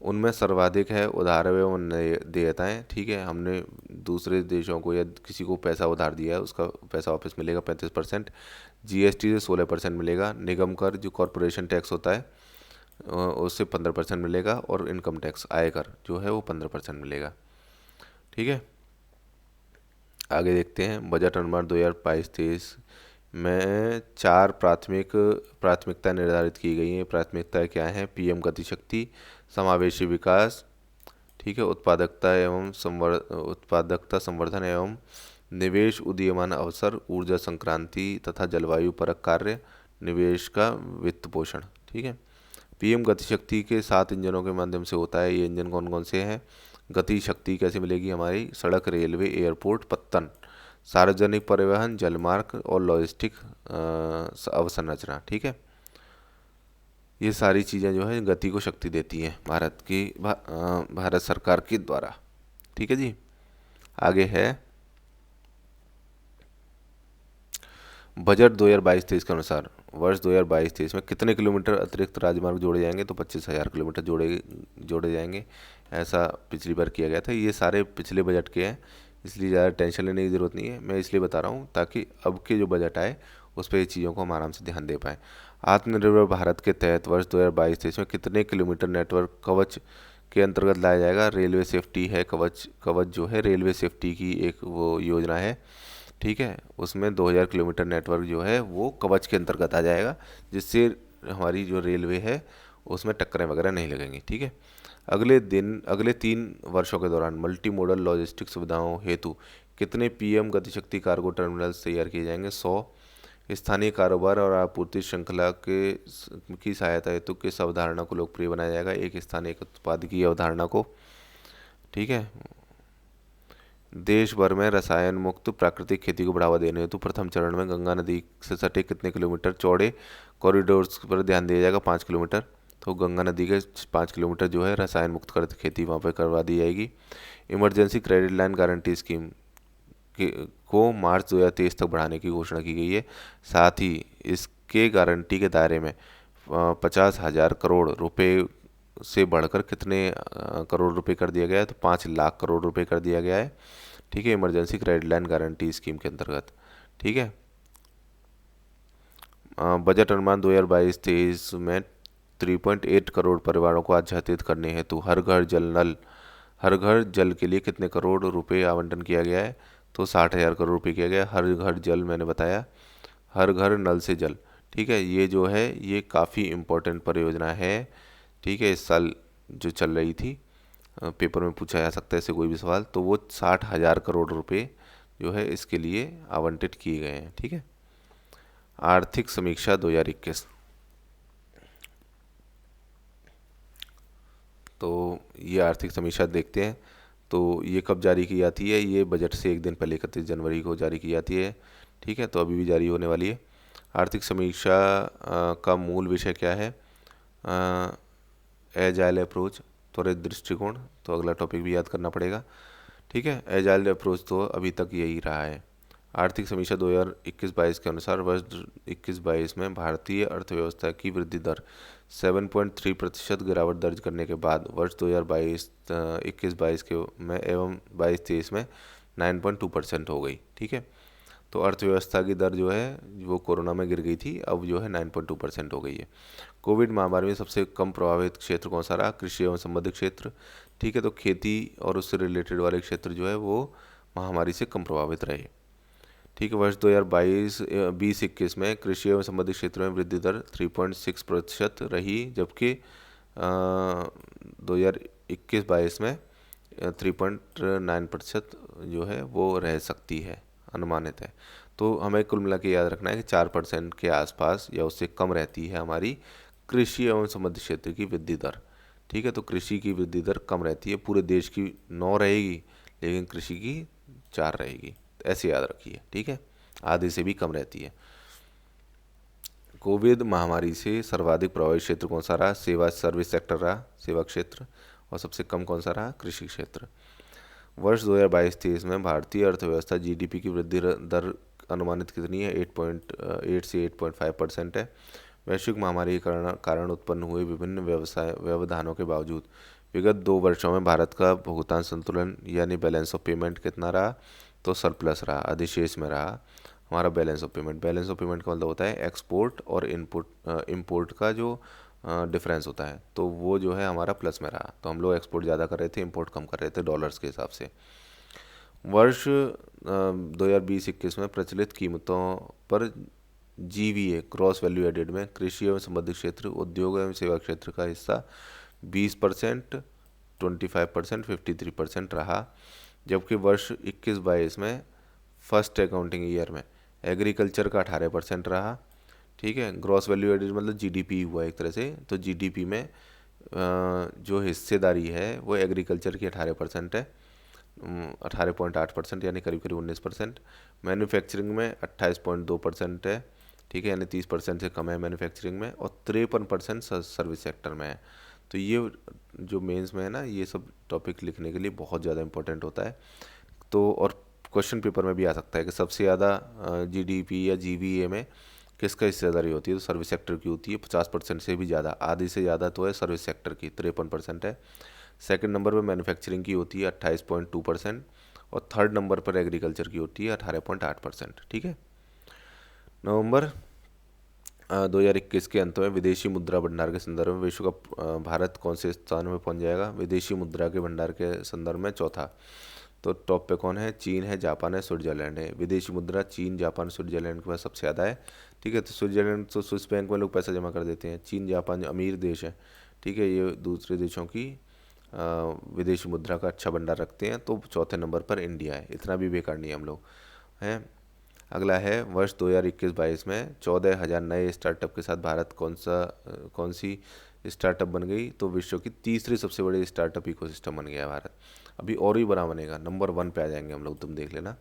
उनमें सर्वाधिक है उधार एवं देयताएं। ठीक है, हमने दूसरे देशों को या किसी को पैसा उधार दिया है उसका पैसा वापस मिलेगा 35%, जीएसटी से 16% मिलेगा, निगम कर जो कॉरपोरेशन टैक्स होता है उससे 15% मिलेगा, और इनकम टैक्स आयकर जो है वो 15% मिलेगा। ठीक है, आगे देखते हैं बजट अनुमान 2022-23 में 4 प्राथमिकता निर्धारित की गई हैं। प्राथमिकताएं क्या हैं? पीएम गति शक्ति, समावेशी विकास, ठीक है, उत्पादकता संवर्धन एवं निवेश, उदीयमान अवसर, ऊर्जा संक्रांति तथा जलवायु परक कार्य, निवेश का वित्त पोषण। ठीक है, पीएम गति शक्ति के 7 इंजनों के माध्यम से होता है। ये इंजन कौन कौन से हैं? गति शक्ति कैसे मिलेगी? हमारी सड़क, रेलवे, एयरपोर्ट, पत्तन, सार्वजनिक परिवहन, जलमार्ग और लॉजिस्टिक अवसंरचना। ठीक है, ये सारी चीज़ें जो है गति को शक्ति देती हैं भारत सरकार के द्वारा। ठीक है जी, आगे है बजट 2022-23 के अनुसार वर्ष 2022-23 में कितने किलोमीटर अतिरिक्त राजमार्ग जोड़े जाएंगे? तो 25,000 किलोमीटर जोड़े जाएंगे, ऐसा पिछली बार किया गया था। ये सारे पिछले बजट के हैं, इसलिए ज़्यादा टेंशन लेने की ज़रूरत नहीं है। मैं इसलिए बता रहा हूँ ताकि अब के जो बजट आए उस पर ये चीज़ों को हम आराम से ध्यान दे पाएँ। आत्मनिर्भर भारत के तहत वर्ष 2022-23 में कितने किलोमीटर नेटवर्क कवच के अंतर्गत लाया जाएगा? रेलवे सेफ्टी है कवच जो है रेलवे सेफ्टी की एक वो योजना है। ठीक है, उसमें 2000 किलोमीटर नेटवर्क जो है वो कवच के अंतर्गत आ जाएगा, जिससे हमारी जो रेलवे है उसमें टक्करें वगैरह नहीं लगेंगी। ठीक है, अगले 3 वर्षों के दौरान मल्टी मॉडल लॉजिस्टिक सुविधाओं हेतु कितने पीएम गतिशक्ति कार्गो टर्मिनल्स तैयार किए जाएंगे? 100। स्थानीय कारोबार और आपूर्ति श्रृंखला की सहायता हेतु किस अवधारणा को लोकप्रिय बनाया जाएगा? एक स्थानीय एक उत्पाद की अवधारणा को। ठीक है, देश भर में रसायन मुक्त प्राकृतिक खेती को बढ़ावा देने हेतु प्रथम चरण में गंगा नदी से सटे कितने किलोमीटर चौड़े कॉरिडोर्स पर ध्यान दिया जाएगा? 5 किलोमीटर। तो गंगा नदी के 5 किलोमीटर जो है रसायन मुक्त कर खेती वहाँ पे करवा दी जाएगी। Emergency credit line guarantee scheme को मार्च 2023 तक बढ़ाने की घोषणा की गई है। साथ ही इसके गारंटी के दायरे में 50,000 करोड़ रुपए से बढ़कर कितने करोड़ रुपए कर दिया गया है, तो 5 लाख करोड़ रुपए कर दिया गया है। ठीक है, emergency credit line guarantee scheme के अंतर्गत। ठीक है, बजट अनुमान 2022-23 में 3.8 करोड़ परिवारों को आच्छादित करने हेतु हर घर जल के लिए कितने करोड़ रुपए आवंटन किया गया है, तो 60,000 करोड़ रुपए किया गया। हर घर जल मैंने बताया, हर घर नल से जल। ठीक है, ये जो है ये काफ़ी इम्पोर्टेंट परियोजना है। ठीक है, इस साल जो चल रही थी, पेपर में पूछा जा सकता है ऐसे कोई भी सवाल, तो वो 60,000 करोड़ रुपए जो है इसके लिए आवंटित किए गए हैं। ठीक है, आर्थिक समीक्षा 2021। तो ये आर्थिक समीक्षा देखते हैं। तो ये कब जारी की जाती है, ये बजट से एक दिन पहले 31 जनवरी को जारी की जाती है। ठीक है, तो अभी भी जारी होने वाली है। आर्थिक समीक्षा का मूल विषय क्या है, एजाइल अप्रोच, त्वरित दृष्टिकोण। तो अगला टॉपिक भी याद करना पड़ेगा। ठीक है, एजाइल अप्रोच तो अभी तक यही रहा है। आर्थिक समीक्षा 2021-22 के अनुसार वर्ष 21-22 में भारतीय अर्थव्यवस्था की वृद्धि दर 7.3% गिरावट दर्ज करने के बाद वर्ष 2022-21-22 के में एवं 22-23 में 9.2% हो गई। ठीक है, तो अर्थव्यवस्था की दर जो है वो कोरोना में गिर गई थी, अब जो है 9.2% हो गई है। कोविड महामारी में सबसे कम प्रभावित क्षेत्र कौन सा रहा, कृषि एवं संबंधित क्षेत्र। ठीक है, तो खेती और उससे रिलेटेड वाले क्षेत्र जो है वो महामारी से कम प्रभावित रहे। ठीक है, वर्ष 2022-20-21 में कृषि एवं संबंधित क्षेत्रों में वृद्धि दर 3.6% रही, जबकि 2021-22 में 3.9% जो है वो रह सकती है, अनुमानित है। तो हमें कुल मिला के याद रखना है कि 4% के आसपास या उससे कम रहती है हमारी कृषि एवं संबंधित क्षेत्र की वृद्धि दर। ठीक है, तो कृषि की वृद्धि दर कम रहती है, पूरे देश की 9 रहेगी लेकिन कृषि की 4 रहेगी, ऐसे याद रखिए। ठीक है, आधे से भी कम रहती है। कोविड महामारी से सर्वाधिक प्रभावित क्षेत्र कौन सा रहा, सर्विस सेक्टर रहा, सेवा क्षेत्र। और सबसे कम कौन सा रहा, कृषि क्षेत्र। वर्ष 2022-23 में भारतीय अर्थव्यवस्था जीडीपी की वृद्धि दर अनुमानित कितनी है, 8.8 से 8.5% है। वैश्विक महामारी के कारण उत्पन्न हुए विभिन्न व्यवधानों के बावजूद विगत 2 वर्षों में भारत का भुगतान संतुलन यानी बैलेंस ऑफ पेमेंट कितना रहा, तो सरप्लस रहा, अधिशेष में रहा हमारा balance of payment. Balance of payment का मतलब होता है एक्सपोर्ट और इम्पोर्ट का जो डिफरेंस होता है, तो वो जो है हमारा प्लस में रहा। तो हम लोग एक्सपोर्ट ज़्यादा कर रहे थे, इंपोर्ट कम कर रहे थे डॉलर्स के हिसाब से। वर्ष 2020-21 में प्रचलित कीमतों पर जीवीए क्रॉस वैल्यू एडेड में कृषि एवं संबंधित क्षेत्र, उद्योग एवं सेवा क्षेत्र का हिस्सा 20%, 25%, 53% रहा। जबकि वर्ष 21-22 में फर्स्ट अकाउंटिंग ईयर में एग्रीकल्चर का 18% रहा। ठीक है, ग्रॉस वैल्यू एडेड मतलब जीडीपी हुआ एक तरह से, तो जीडीपी में जो हिस्सेदारी है वो एग्रीकल्चर की 18% है, 18.8% यानी करीब करीब 19%। मैन्युफैक्चरिंग में 28.2% है। ठीक है, यानी 30% से कम है मैन्युफैक्चरिंग में, और 53% सर्विस सेक्टर में है। तो ये जो मेंस में है ना, ये सब टॉपिक लिखने के लिए बहुत ज़्यादा इंपॉर्टेंट होता है। तो और क्वेश्चन पेपर में भी आ सकता है कि सबसे ज़्यादा जीडीपी या जीवीए में किसका हिस्सेदारी होती है, तो सर्विस सेक्टर की होती है 50% से भी ज़्यादा, आधी से ज़्यादा तो है सर्विस सेक्टर की, 53% है। सेकंड नंबर पर मैन्युफैक्चरिंग की होती है 28.2%, और थर्ड नंबर पर एग्रीकल्चर की होती है 18.8%। ठीक है, नवंबर 2021 के अंत में विदेशी मुद्रा भंडार के संदर्भ में विश्व का भारत कौन से स्थान में पहुंच जाएगा, विदेशी मुद्रा के भंडार के संदर्भ में चौथा। तो टॉप पे कौन है, चीन है, जापान है, स्विट्जरलैंड है। विदेशी मुद्रा चीन, जापान, स्विट्जरलैंड के पास सबसे ज़्यादा है। ठीक है, तो स्विट्जरलैंड तो स्विस बैंक में लोग पैसा जमा कर देते हैं, चीन जापान अमीर देश है। ठीक है, ये दूसरे देशों की विदेशी मुद्रा का अच्छा भंडार रखते हैं। तो चौथे नंबर पर इंडिया है, इतना भी बेकार नहीं है हम लोग हैं। अगला है वर्ष 2021-22 में 14,000 नए स्टार्टअप के साथ भारत कौन सी स्टार्टअप बन गई, तो विश्व की तीसरी सबसे बड़ी स्टार्टअप इकोसिस्टम बन गया भारत। अभी और भी बड़ा बनेगा, नंबर 1 पे आ जाएंगे हम लोग, तुम देख लेना।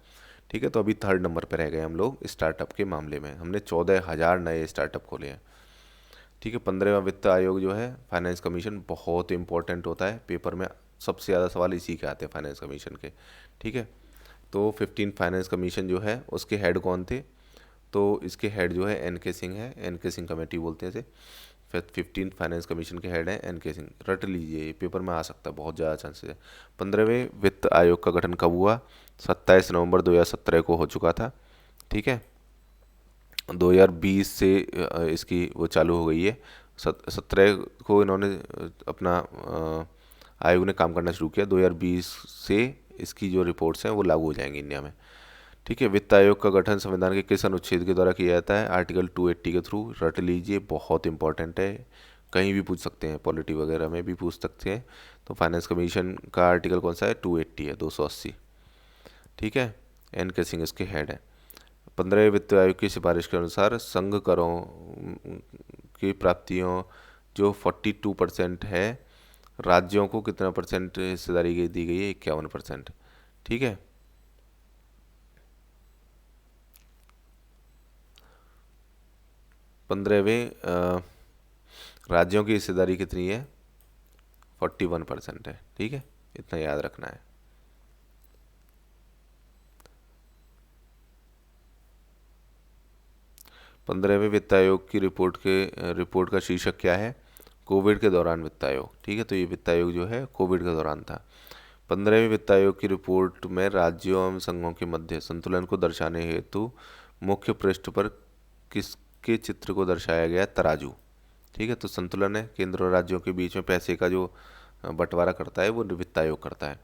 ठीक है, तो अभी थर्ड नंबर पे रह गए हम लोग स्टार्टअप के मामले में, हमने 14,000 नए स्टार्टअप खोले हैं। ठीक है। 15वां वित्त आयोग जो है, फाइनेंस कमीशन, बहुत इंपॉर्टेंट होता है, पेपर में सबसे ज़्यादा सवाल इसी के आते हैं फाइनेंस कमीशन के। ठीक है। तो 15 फाइनेंस कमीशन जो है उसके हेड कौन थे, तो इसके हेड जो है NK सिंह है, NK सिंह कमेटी बोलते हैं इसे। फिर 15 फाइनेंस कमीशन के हेड हैं NK सिंह, रट लीजिए, ये पेपर में आ सकता है, बहुत ज़्यादा चांसेस है। 15वें वित्त आयोग का गठन कब हुआ, 27 नवंबर 2017 को हो चुका था। ठीक है। 2020 से इसकी वो चालू हो गई है। 17 को इन्होंने अपना आयोग ने काम करना शुरू किया। 2020 से इसकी जो रिपोर्ट्स हैं वो लागू हो जाएंगी इंडिया में। ठीक है। वित्त आयोग का गठन संविधान के किस अनुच्छेद के द्वारा किया जाता है, आर्टिकल 280 के थ्रू, रट लीजिए, बहुत इंपॉर्टेंट है, कहीं भी पूछ सकते हैं, पॉलिटी वगैरह में भी पूछ सकते हैं। तो फाइनेंस कमीशन का आर्टिकल कौन सा है, 280 है, 280। ठीक है। NK सिंह इसके हेड है। 15वें वित्त आयोग की सिफारिश के अनुसार संघ करों की प्राप्तियों जो 42% है, राज्यों को कितना परसेंट हिस्सेदारी दी गई है, 51%। ठीक है। 15वें राज्यों की हिस्सेदारी कितनी है, 41% है। ठीक है, इतना याद रखना है। पंद्रहवें वित्त आयोग की रिपोर्ट का शीर्षक क्या है, कोविड के दौरान वित्त आयोग। ठीक है, तो ये वित्त आयोग जो है कोविड के दौरान था। 15वें वित्त आयोग की रिपोर्ट में राज्यों एवं संघों के मध्य संतुलन को दर्शाने हेतु मुख्य पृष्ठ पर किसके चित्र को दर्शाया गया, तराजू। ठीक है, तो संतुलन है, केंद्र और राज्यों के बीच में पैसे का जो बंटवारा करता है वो वित्त आयोग करता है।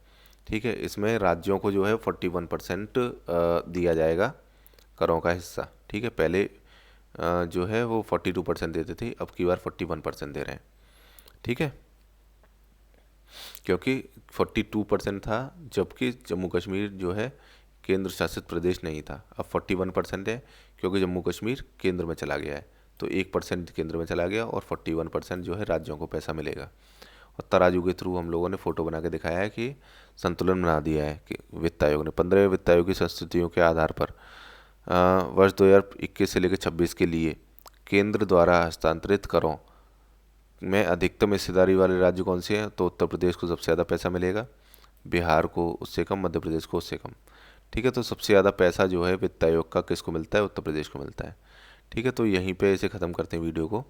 ठीक है, इसमें राज्यों को जो है 41% दिया जाएगा करों का हिस्सा। ठीक है, पहले जो है वो 42% देते थे, अब की बार 41% दे रहे हैं। ठीक है, क्योंकि 42% था, जबकि जम्मू कश्मीर जो है केंद्र शासित प्रदेश नहीं था। अब 41% है क्योंकि जम्मू कश्मीर केंद्र में चला गया है, तो 1% केंद्र में चला गया और 41% जो है राज्यों को पैसा मिलेगा। और तराजू के थ्रू हम लोगों ने फोटो बना के दिखाया है कि संतुलन बना दिया है कि वित्त आयोग ने। 15वें वित्त आयोग की संस्तुतियों के आधार पर वर्ष 2021 से लेकर 26 के लिए केंद्र द्वारा हस्तांतरित करों में अधिकतम हिस्सेदारी वाले राज्य कौन से हैं, तो उत्तर प्रदेश को सबसे ज़्यादा पैसा मिलेगा, बिहार को उससे कम, मध्य प्रदेश को उससे कम। ठीक है, तो सबसे ज़्यादा पैसा जो है वित्त आयोग का किसको मिलता है, उत्तर प्रदेश को मिलता है। ठीक है, तो यहीं पे इसे ख़त्म करते हैं वीडियो को,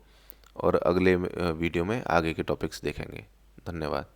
और अगले वीडियो में आगे के टॉपिक्स देखेंगे। धन्यवाद।